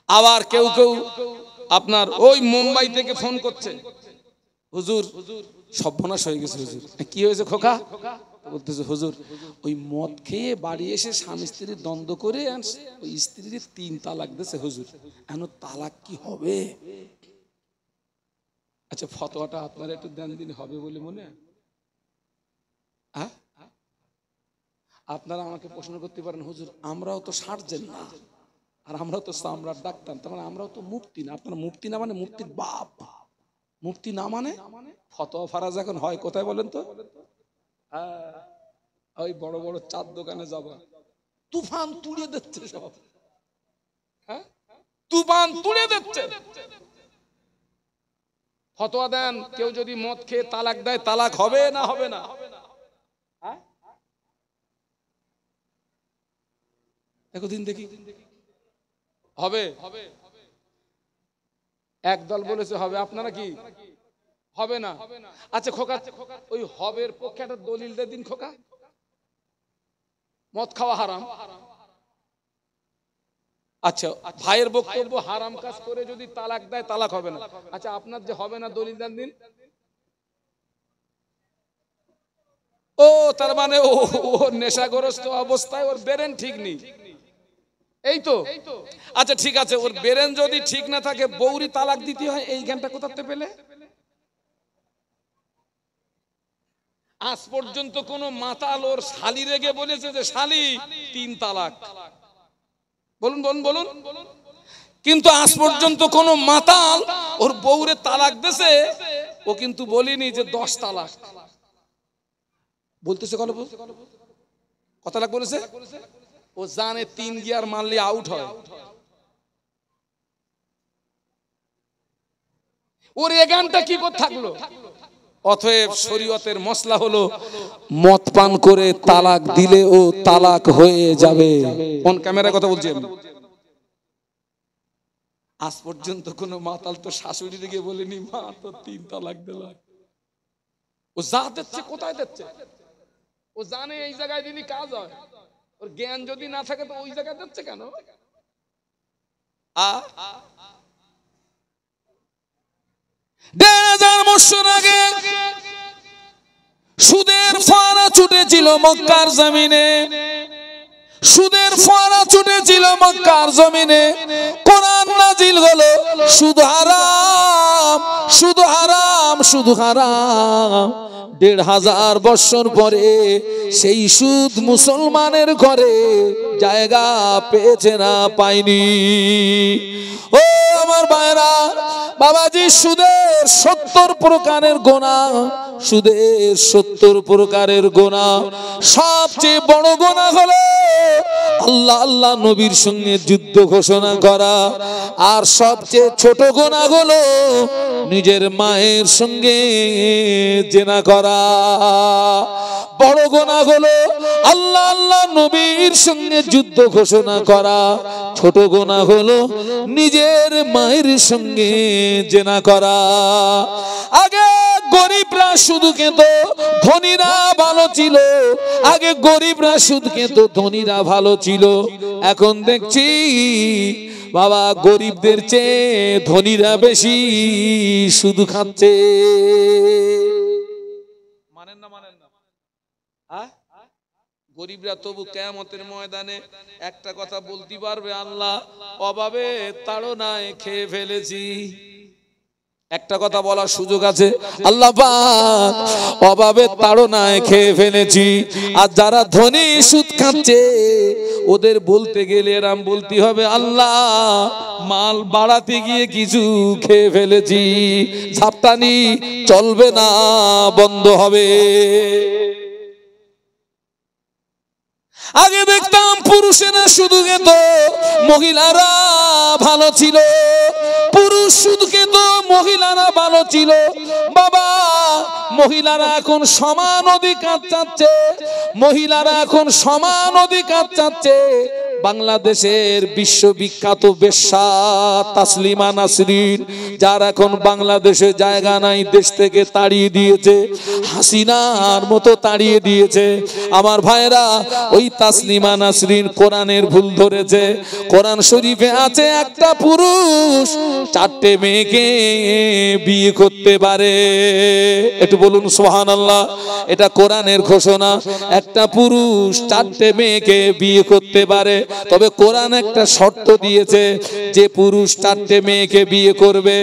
আবার কেউ কেউ আপনার ওই মুম্বাই থেকে ফোন করছে, হুজুর সর্বনাশ হয়ে গেছে। হুজুর কি হয়েছে খোকা? বলতেছে, হুজুর ওই মদ খেয়ে বাড়ি এসে স্বামী স্ত্রীর দ্বন্দ্ব করে ওই স্ত্রীর 3 তালাক দিয়েছে হুজুর, এখন তালাক কি হবে? আচ্ছা ফতোয়াটা আপনারা একটু দেন দিন, হবে বলে মনে হয়? আপনারা আমাকে প্রশ্ন করতে পারেন, হুজুর আমরাও তো সার্জেন না, আর আমরাও তো চামড়ার ডাক্তার, তার মানে আমরাও তো মুফতি না। আপনারা মুফতি না মানে মুফতির বাপ, মুফতি না মানে ফতোয়া ফারাজ এখন হয় কোথায় বলেন তো? ওই বড় বড় চার দোকানে যাবা, তুফান তুড়িয়ে দিচ্ছে সব, তুফান তুড়িয়ে দিচ্ছে। ফতোয়া দেন, কেউ যদি মদ খেয়ে তালাক দেয়, তালাক হবে না হবে না? একদিন দেখি হবে। একদল বলেছে হবে, আপনারা কি হবে না? আচ্ছা খোকা, ওই হবের পক্ষে একটা দলিল দিয়ে দিন খোকা। মদ খাওয়া হারাম, আচ্ছা, ভাইয়ের বক্তব্য হারাম কাজ করে যদি তালাক দেয় তালাক হবে না। আচ্ছা, আপনার যে হবে না দলিল দেন দিন। ও তার মানে ও নেশাগ্রস্ত অবস্থায় ওর ব্রেন ঠিক নেই, এই তো। আচ্ছা ঠিক আছে, ওর ব্রেন যদি ঠিক না থাকে বউরি তালাক দিতে হয়, এই জ্ঞানটা কোথাতে পেলে? আজ পর্যন্ত কোন মাতাল ওর শালি রেগে বলেছে যে শালি 3 তালাক? বলুন বলুন বলুন। কিন্তু আজ পর্যন্ত কোন মাতাল ওর বউরে তালাক দেছে ও কিন্তু বলিনি যে 10 তালাক। বলতেছে কত তালাক বলেছে? ও জানে 3 গিয়ার মারলে আউট হয়। ওর এই গানটা কি করে থাকলো? অতএব শরীয়তের মসলা হলো মদ পান করে তালাক দিলে ও তালাক হয়ে যাবে। কোন ক্যামেরায় কথা বলছি আমি? আজ পর্যন্ত কোন মাতাল তো শাশুড়ি দিকে বলেনি মা তো 3 তালাক দিলাম। ও যা দিচ্ছে কোথায় দিচ্ছে? ও জানে এই জায়গায় দিলি কাজ হয়। ওর জ্ঞান যদি না থাকে তো ওই জায়গায় দিচ্ছে কেন? আ ১,৫০০ বছর আগে সুদের ফোয়ারা ছুটেছিল মক্কার জমিনে। সুদের ফোয়ারা ছুটেছিল মক্কার জমিনে। কোরআন নাজিল হলো সুদ হারাম, সুদ হারাম, সুদ হারাম। ১,৫০০ বছর পরে সেই সুদ মুসলমানের ঘরে জায়গা পেয়েছে না পায়নি। ও আমার ভাইরা, বাবাজি সুদের ৭০ প্রকারের গুনাহ, সুদের ৭০ প্রকারের গুনাহ। সবচেয়ে বড় গুনাহ হলো আল্লাহ নবীর সঙ্গে যুদ্ধ ঘোষণা করা। আর সবচেয়ে ছোট গুনাহ হলো নিজের মায়ের সঙ্গে জিনা করা। বড় গুনাহ হলো আল্লাহ নবীর সঙ্গে যুদ্ধ ঘোষণা করা। ছোট গুনাহ হলো নিজের মায়ের সঙ্গে জিনা করা। আগে গরিবরা সুদ খেত, ধনীরা ভালো ছিল। আগে গরিবরা সুদ খেত, ধনীরা ভালো ছিল। এখন দেখছি বাবা গরিবদের চেয়ে ধনীরা বেশি সুদ খাচ্ছে। মানেন না? গরিবরা তবু কিয়ামতের ময়দানে একটা কথা বলতে পারবে, আল্লাহ অভাবে তাড়নায় খেয়ে ফেলেছি। একটা কথা বলার সুযোগ আছে, আল্লাহ পাক অভাবে তাড়নায় খেয়ে ফেলেছি। আর যারা ধনী সুদ খাচ্ছে ওদের বলতে গেলে এরম বলতে হবে, আল্লাহ মাল বাড়াতে গিয়ে কিছু খেয়ে ফেলেছি। ঝাপটানি চলবে না, বন্ধ হবে। আগে দেখতাম পুরুষেরা শুধু খেত, মহিলারা ভালো ছিল। পুরুষ সুদ খেত, মহিলারা ভালো ছিল। বাবা মহিলারা এখন সমান অধিকার চাচ্ছে, মহিলারা এখন সমান অধিকার চাচ্ছে। বাংলাদেশের বিশ্ববিখ্যাত বেশ্যা তাসলিমা নাসরিন, যার এখন বাংলাদেশে জায়গা নাই, দেশ থেকে তাড়িয়ে দিয়েছে, হাসিনার মতো তাড়িয়ে দিয়েছে। আমার ভাইরা, ওই তাসলিমা নাসরিন কোরআনের ভুল ধরেছে। কোরআন শরীফে আছে একটা পুরুষ 4টে মেয়েকে বিয়ে করতে পারে। একটু বলুন সুবহানাল্লাহ। এটা কোরআনের ঘোষণা। একটা পুরুষ 4টে মেয়েকে বিয়ে করতে পারে। তবে কোরআন একটা শর্ত দিয়েছে, যে পুরুষ 4টে মেয়েকে বিয়ে করবে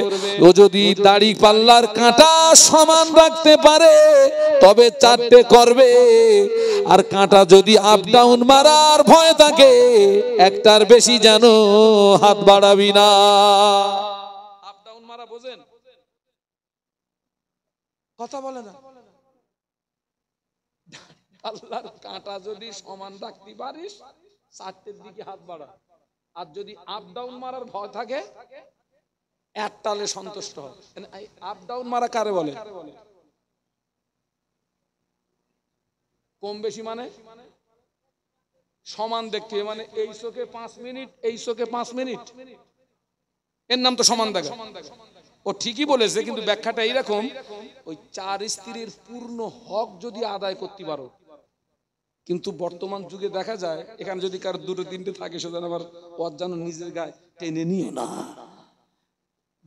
ও যদি দাড়ি পাল্লার কাঁটা সমান রাখতে পারে তবে 4টে করবে। আর কাঁটা যদি আপ ডাউন মারার ভয় থাকে, একটার বেশি যেন হাত বাড়াবি না। আপ ডাউন মারা বোঝেন? কথা বলে না। আল্লাহর কাঁটা যদি সমান রাখতে পারিস 4টের দিকে হাত বাড়া। আর যদি আপ ডাউন মারার ভয় থাকে এক তালে সন্তুষ্ট হয়। আপ ডাউন মারা কারে বলে? কম বেশি মানে সমান দেখতে, মানে এই চোখে 5 মিনিট, এই চোখে 5 মিনিট, এর নাম তো সমান দেখা। ও ঠিকই বলেছে, কিন্তু ব্যাখ্যাটা এইরকম, ওই 4 স্ত্রীর পূর্ণ হক যদি আদায় করতে পারো কিন্তু বর্তমান যুগে দেখা যায় এখানে যদি কার দুটো তিনটে থাকে সেজন্য আবার ওর যেন নিজের গায়ে টেনে নিও না।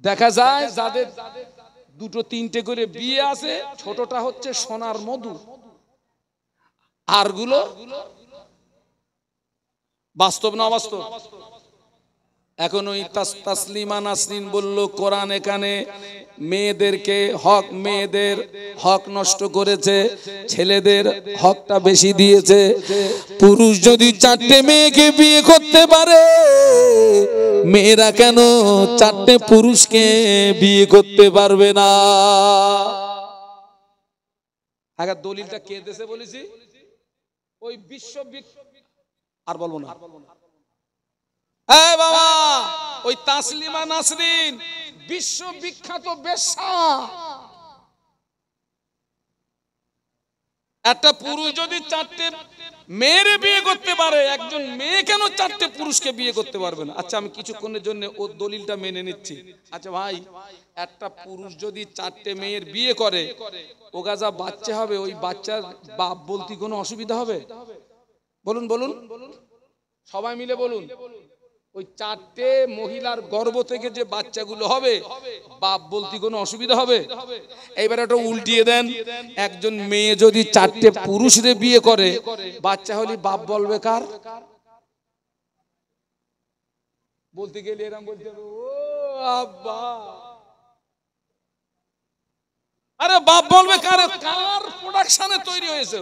দেখা যায় যাদের দুটো তিনটে করে বিয়ে আছে, ছোটটা হচ্ছে সোনার মধু, আরগুলো বাস্তব না অবাস্তব? এখন ওই তাসলিমা নাসরিন বলল কোরআন এখানে মেয়েদেরকে হক, মেয়েদের হক নষ্ট করেছে, ছেলেদের হকটা বেশি দিয়েছে। পুরুষ যদি চারটে মেয়েকে বিয়ে করতে পারে, মেয়েরা কেন চারটে পুরুষকে বিয়ে করতে পারবে না? আগে দলিলটা কে দেশে বলেছি? ওই আর বলবো না বাবা, ওই তাসলিমা নাসরিন বিশ্ববিখ্যাত বেশ্যা। একটা পুরুষ যদি চারটে মেয়ের বিয়ে করতে পারে, একজন মেয়ে কেন চারটে পুরুষকে বিয়ে করতে পারবে না? আচ্ছা আমি কিছুক্ষণের জন্য ওর দলিলটা মেনে নিচ্ছি। আচ্ছা ভাই, একটা পুরুষ যদি চারটে মেয়ের বিয়ে করে, ওগা যা বাচ্চা হবে, ওই বাচ্চার বাপ বলতে কোনো অসুবিধা হবে? বলুন বলুন, সবাই মিলে বলুন। ওই চারটে মহিলার গর্ভ থেকে যে বাচ্চাগুলো হবে, বাপ বলতে কোনো অসুবিধা হবে? এইবার এটা উল্টিয়ে দেন, একজন মেয়ে যদি চারটে পুরুষরে বিয়ে করে, বাচ্চা হলে বাপ বলবে কার? বলতে গেলে এরকম বলতে হবে, ও আব্বা। আরে বাপ বলবে কার? কার প্রোডাকশনে তৈরি হয়েছে?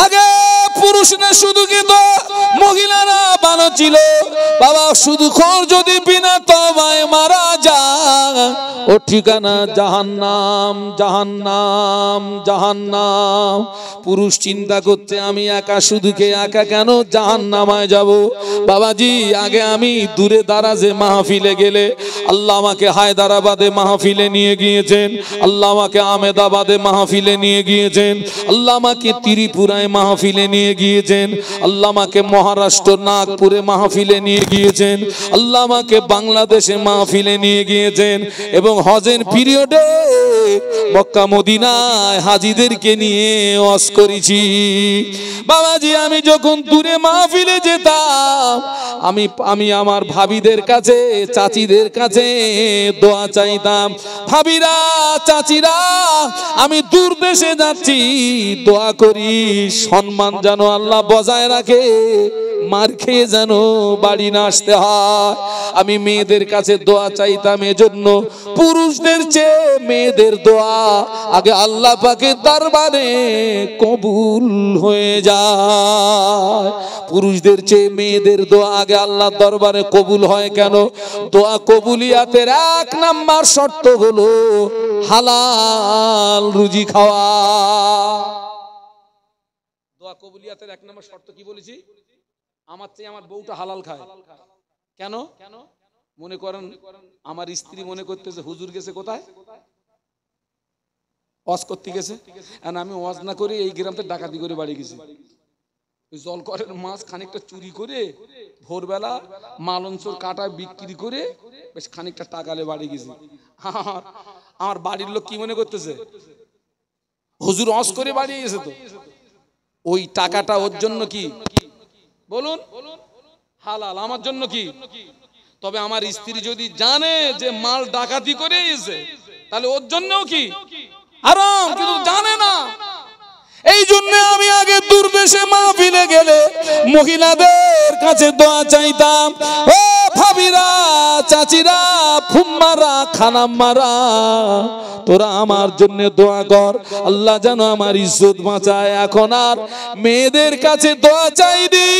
আগে পুরুষ না শুধু কিন্তু মহিলারা ভালো ছিল বাবা। শুধু খোর যদি বিনা তওবায় মারা যায়, ও ঠিকানা জাহান্নাম, জাহান্নাম, জাহান্নাম। পুরুষ চিন্তা করতে আমি একা, শুধুকে একা কেন জাহান্নামায় যাব? বাবাজি, আগে আমি দূরে দারাজে মাহফিলে গেলে, আল্লাহ আমাকে হায়দ্রাবাদে মাহফিলে নিয়ে গিয়েছেন, আল্লাহ আমাকে আহমেদাবাদে মাহফিলে নিয়ে গিয়েছেন, আল্লাহ আমাকে ত্রিপুরায় মাহফিলে নিয়ে গিয়েছেন, আল্লাহ আমাকে মহারাষ্ট্র নাগপুরে মাহফিলে নিয়ে গিয়েছেন, আল্লাহ আমাকে বাংলাদেশে মাহফিলে নিয়ে গিয়েছেন। এবং হজের পিরিয়ডে মক্কা মদিনায় হাজীদেরকে নিয়ে ওয়াজ করেছি। বাবাজি, আমি যখন দূরে মাহফিলে যেতাম, আমি আমার ভাবিদের কাছে, চাচিদের কাছে দোয়া চাইতাম, ভাবিরা, চাচিরা, আমি দূর দেশে যাচ্ছি, দোয়া করি সম্মান যেন আল্লাহ বজায় রাখে, মার খেয়ে যেন বাড়ি না আসতে হয়। আমি মেয়েদের কাছে দোয়া চাইতাম, এজন্য পুরুষদের চেয়ে মেয়েদের দোয়া আগে আল্লাহ পাকের দরবারে কবুল হয়ে যায়। পুরুষদের চেয়ে মেয়েদের দোয়া আগে আল্লাহর দরবারে কবুল হয় কেন? দোয়া কবুলিয়াতের এক নাম্বার শর্ত হলো হালাল রুজি খাওয়া। দোয়া কবুলিয়াতের এক নম্বর শর্ত কি বলেছি? আমার চেয়ে আমার বউটা হালাল খায়। কেন? মনে করেন আমার স্ত্রী মনে করতেছে হুজুর গেছে কোথায়, ওয়াজ করতে গেছে, আর আমি ওয়াজ না করে এই গ্রামতে ডাকাতি করে বাড়ি গেছি, জল করের মাছ খানিকটা চুরি করে ভোরবেলা মালঞ্চর কাটা বিক্রি করে বেশ খানিকটা টাকালে বাড়ি গেছি। আমার বাড়ির লোক কি মনে করতেছে? হুজুর ওয়াজ করে বাড়ি গেছে, তো ওই টাকাটা ওর জন্য কি বলুন? হালাল। আমার জন্য কি? তবে আমার স্ত্রী যদি জানে যে মাল ডাকাতি করে এসে, তাহলে ওর জন্যও কি হারাম, কিন্তু জানে না। এই জন্য আমি আগে দূর দেশে মাহফিলে গেলে মহিলাদের কাছে দোয়া চাইতাম, ও ভাবিরা, চাচিরা, ফুম্মারা, খালাম্মারা, তোরা আমার জন্য দোয়া কর, আল্লাহ যেন আমার ইজ্জত বাঁচায়। এখন আর মেয়েদের কাছে দোয়া চাই দি,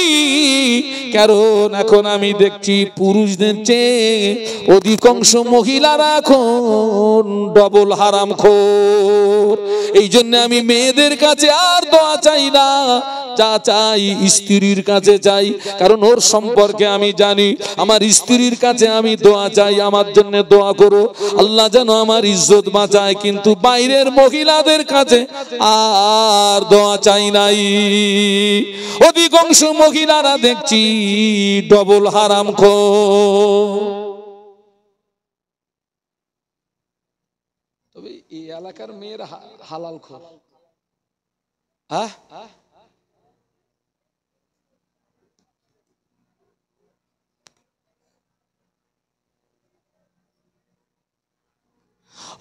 কারণ এখন আমি দেখছি পুরুষদের চেয়ে অধিকাংশ মহিলারা এখন ডবল হারামখোর। এই জন্য আমি মেয়েদের কাছে আর দোয়া চাই না, যা চাই স্ত্রীর কাছে চাই, কারণ ওর সম্পর্কে আমি জানি। আমার স্ত্রীর কাছে আমি দোয়া চাই, আমার জন্য দোয়া করো, আল্লাহ যেন আমার ইজ্জত বাঁচায়। কিন্তু বাইরের মহিলাদের কাছে আর দোয়া চাই নাই। অধিকাংশ মহিলারা দেখছি ডবল হারামখোর। তবে এই এলাকার মেয়ের হালাল খোর। হ্যাঁ,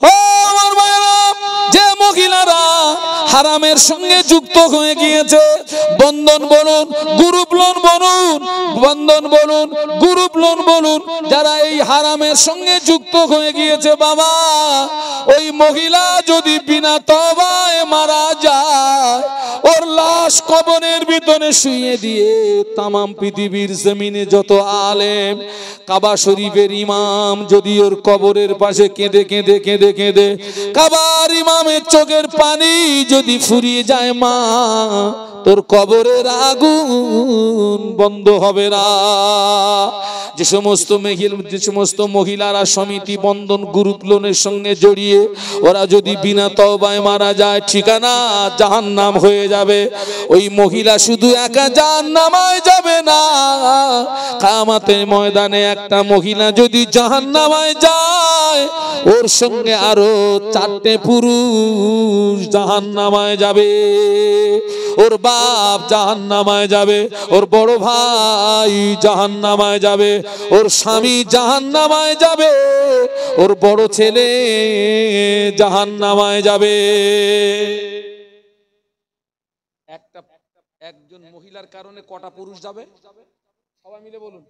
ও আমার ভাইরা, যে মহিলারা হারামের সঙ্গে যুক্ত হয়ে গিয়েছে, বন্ধন বলুন, গ্রুপ লোন বলুন, বন্ধন বলুন, গ্রুপ লোন বলুন, যারা এই হারামের সঙ্গে যুক্ত হয়ে গিয়েছে বাবা, ওই মহিলা যদি বিনা তওবায় মারা যায়, ওর লাশ কবরের ভিতরে শুইয়ে দিয়ে তামাম পৃথিবীর জমিনে যত আলেম, কাবা শরীফের ইমাম যদি ওর কবরের পাশে কেঁদে কেঁদে কেঁদে কেঁদে কাবার ইমামের চোখের পানি যদি ফুরিয়ে যায়, মা তোর কবরের আগুন বন্ধ হবে না। যে সমস্ত মহিলারা সমিতি বন্ধন গ্রুপ লোনের সঙ্গে জড়িয়ে ওরা যদি বিনা তওবায় মারা যায়, ঠিকানা জাহান্নাম হয়ে যাবে। ওই মহিলা শুধু একা জাহান্নামায় যাবে না, কিয়ামতের ময়দানে একটা মহিলা যদি জাহান্নামায় যায়, ওর সঙ্গে আরো 4টে পুরুষ জাহান্নামায় যাবে। ওর বাপ জাহান্নামায় যাবে, ওর বড় ভাই জাহান্নামায় যাবে, ওর স্বামী জাহান্নামায় যাবে, ওর বড় ছেলে জাহান্নামায় যাবে। একজন মহিলার কারণে কটা পুরুষ যাবে? সবাই মিলে বলুন।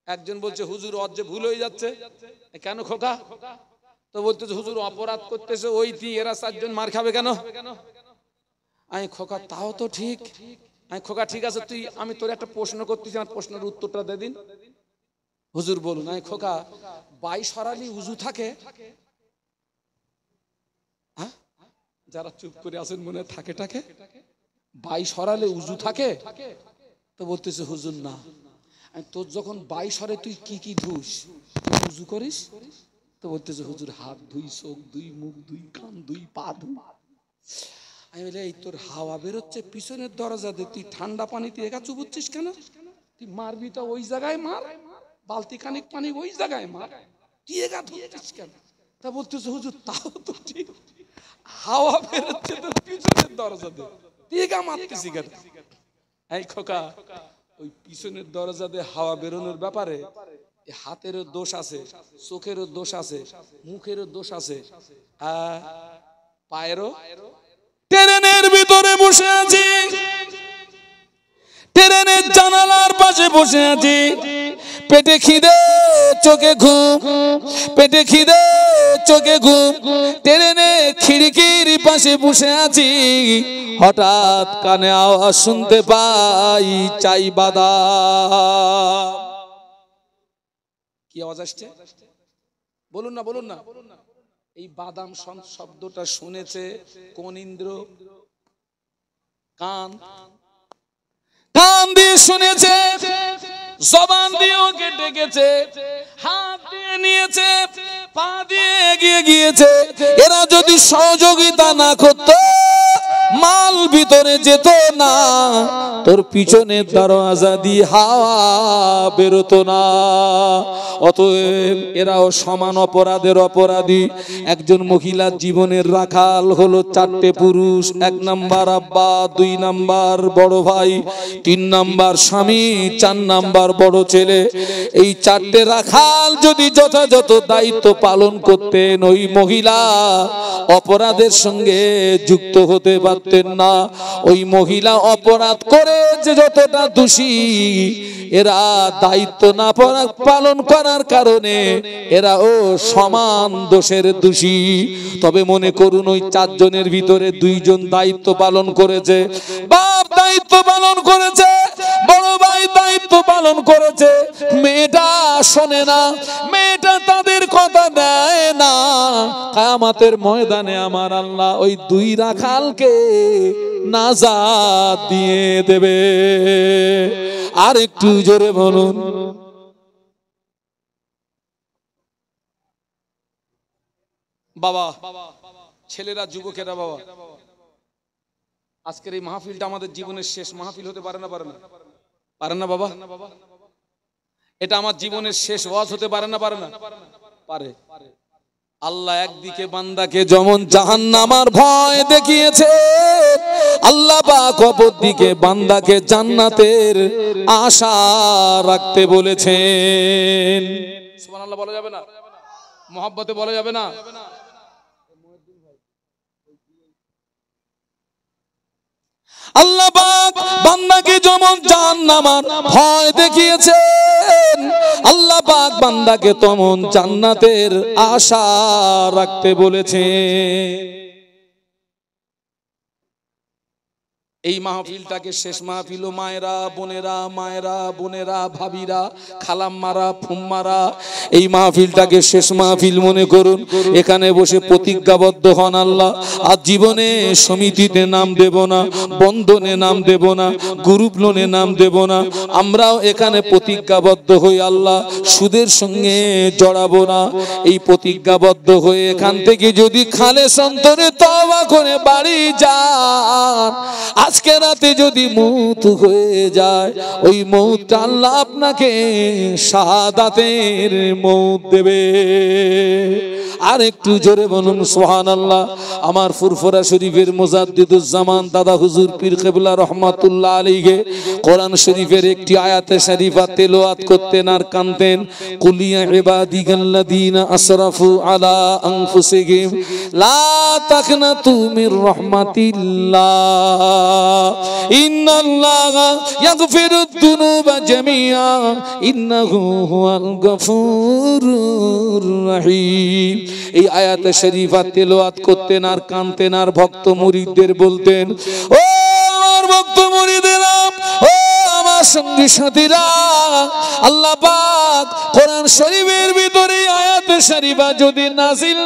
একজন বলছে হুজুর অজ যে ভুল হয়ে যাচ্ছে। কেন খোকা? তো বলতেছে হুজুর অপরাধ করতেছে ওই এরা 4 জন মার খাবে কেন? আমি খোকা তাও তো ঠিক। আমি খোকা ঠিক আছে, তুই আমি তোর একটা প্রশ্ন করতেছি, আমার প্রশ্নের উত্তরটা দে দিন। হুজুর বলুন। আমি খোকা 22 সরালি উজু থাকে? হ্যাঁ, যারা চুপ করে আছেন মনে থাকে 22 সরালে উজু থাকে? তো বলতেছে হুজুর না। তোর যখন 22 সরে তুই কি কি ধুস, উজু করিস? তো বলতেছে হুজুর হাত ধুই, চোখ ধুই, মুখ ধুই, কান ধুই, পা ধুই। আমি বলি এই তোর হাওয়া বেরোচ্ছে পিছনের দরজা দিয়ে, তুই ঠান্ডা পানিতে একা চুবুচ্ছিস কেন? তুই মারবি তো ওই জায়গায় মার, বালতি খানিক পানি ওই জায়গায় মার, তুই একা ধুচ্ছিস কেন? তা বলতেছে হুজুর তাও তো ঠিক, হাওয়া বেরোচ্ছে তোর পিছনের দরজা দিয়ে, তুই একা মারতেছি কেন? এই খোকা ওই পিছনের দরজা দিয়ে হাওয়া বেরোনোর ব্যাপারে হাতেরও দোষ আছে, চোখেরও দোষ আছে, মুখেরও দোষ আছে, পায়েরও। ট্রেনের ভিতরে বসে আছি, ট্রেনের জানালার পাশে বসে আছি, পেটে খিদে চোখে ঘুম, পেটে খিদে চোখে ঘুম, ট্রেনে খিড়কির পাশে বসে আছি, হঠাৎ কানে আওয়াজ শুনতে পাই চাই বাদাম। কি আওয়াজ আসছে? বলুন না, বলুন না। এই বাদাম শব্দটা শুনেছে কোন ইন্দ্র? কান, কান দিয়ে শুনেছে, জবান দিয়েও কেটে গেছে, হাত দিয়ে নিয়েছে, পা দিয়ে এগিয়ে গিয়েছে। এরা যদি সহযোগিতা না করতো মাল ভিতরে যেত না, তোর পিছনের দরজা দিয়ে হাওয়া বেরোতো না। অতএব এরাও সমান অপরাধের অপরাধী। একজন মহিলার জীবনের রাখাল হলো 4টে পুরুষ। 1 নাম্বার আব্বা, 2 নাম্বার বড় ভাই, 3 নাম্বার স্বামী, 4 নাম্বার বড় ছেলে। এই 4টে রাখাল যদি যথাযথ দায়িত্ব পালন করতেন, ওই মহিলা অপরাধের সঙ্গে যুক্ত হতে পারতেন না। ওই মহিলা অপরাধ করে যে যতটা দোষী, এরা দায়িত্ব না পালন করার কারণে এরাও সমান দোষের দোষী। তবে মনে করুন ওই 4 জনের ভিতরে 2 জন দায়িত্ব পালন করেছে, বাপ দায়িত্ব পালন করেছে, বড় ভাই দায়িত্ব পালন করেছে, মেয়েটা শোনে না, মেয়েটা তাদের কথা দেয় না। কিয়ামতের ময়দানে আমার আল্লাহ ওই 2 রাখালকে নাজাত দিয়ে দেবে। আর একটু জোরে বলুন। বাবা, ছেলেরা, যুবকেরা, বাবা আজকের এই মাহফিলটা আমাদের জীবনের শেষ মাহফিল হতে পারে না? পারে না? পারে না বাবা? এটা আমার জীবনের শেষ ওয়াজ হতে পারে না? পারে না? পারে। আল্লাহ একদিকে বান্দাকে যেমন জাহান্নামার ভয় দেখিয়েছে, আল্লাহ পাক অপর দিকে বান্দাকে জান্নাতের আশা রাখতে বলেছেন। সুবহানাল্লাহ বলা যাবে না? মহব্বতে বলা যাবে না? আল্লাহ পাক বান্দাকে যেমন জাহান্নামের ভয় দেখিয়েছেন, আল্লাহ পাক বান্দাকে তেমন জান্নাতের আশা রাখতে বলেছেন। এই মাহফিলটাকে শেষ মাহফিল, মায়েরা বোনেরা ভাবিরা, খালাম্মারা, ফুম্মারা, এই মাহফিলটাকে শেষ মাহফিল মনে করুন। এখানে বসে প্রতিজ্ঞাবদ্ধ হন, আল্লাহ আর জীবনে সমিতিতে নাম দেব না, বন্ধনে নাম দেব না, গ্রুপ লোনে নাম দেব না। আমরাও এখানে প্রতিজ্ঞাবদ্ধ হই, আল্লাহ সুদের সঙ্গে জড়াবো না। এই প্রতিজ্ঞাবদ্ধ হয়ে এখান থেকে যদি খালেস অন্তরে তওবা করে বাড়ি যান, আজকে রাতে যদি মউত হয়ে যায়, ওই মউতটা আল্লাহ আপনাকে শাহাদাতের মউত দেবে। আর একটু জোরে বলুন সুবহানাল্লাহ। আমার ফুরফুরা শরীফের মুজাদ্দিদুজ্জামান দাদা হুজুর পীর কেবলা রহমাতুল্লাহ আলাইহি কোরআন শরীফের একটি আয়াতে শরীফা তেলাওয়াত করতেন আর কানতেন, কুলিয়া ইবাদিগাল্লাযীনা আসরাফু আলা আনফুসিহিম লা তাকনাতু মির রাহমাতিল্লাহ ইন্নাল্লাহা ইয়াগফিরুদ যুনুবা জামিআ ইন্নাহু হুয়াল গফুরুর রহিম। এই আয়াতে শরীফা তেলাওয়াত করতেন আর কানতেন আর ভক্ত মুরিদদের বলতেন, ও আমার ভক্ত মুরিদেরা, ও আমার সঙ্গী সাথীরা, আল্লাহ পাক কোরআন শরীফের ভিতরে আয়াতে শরীফা যদি নাযিল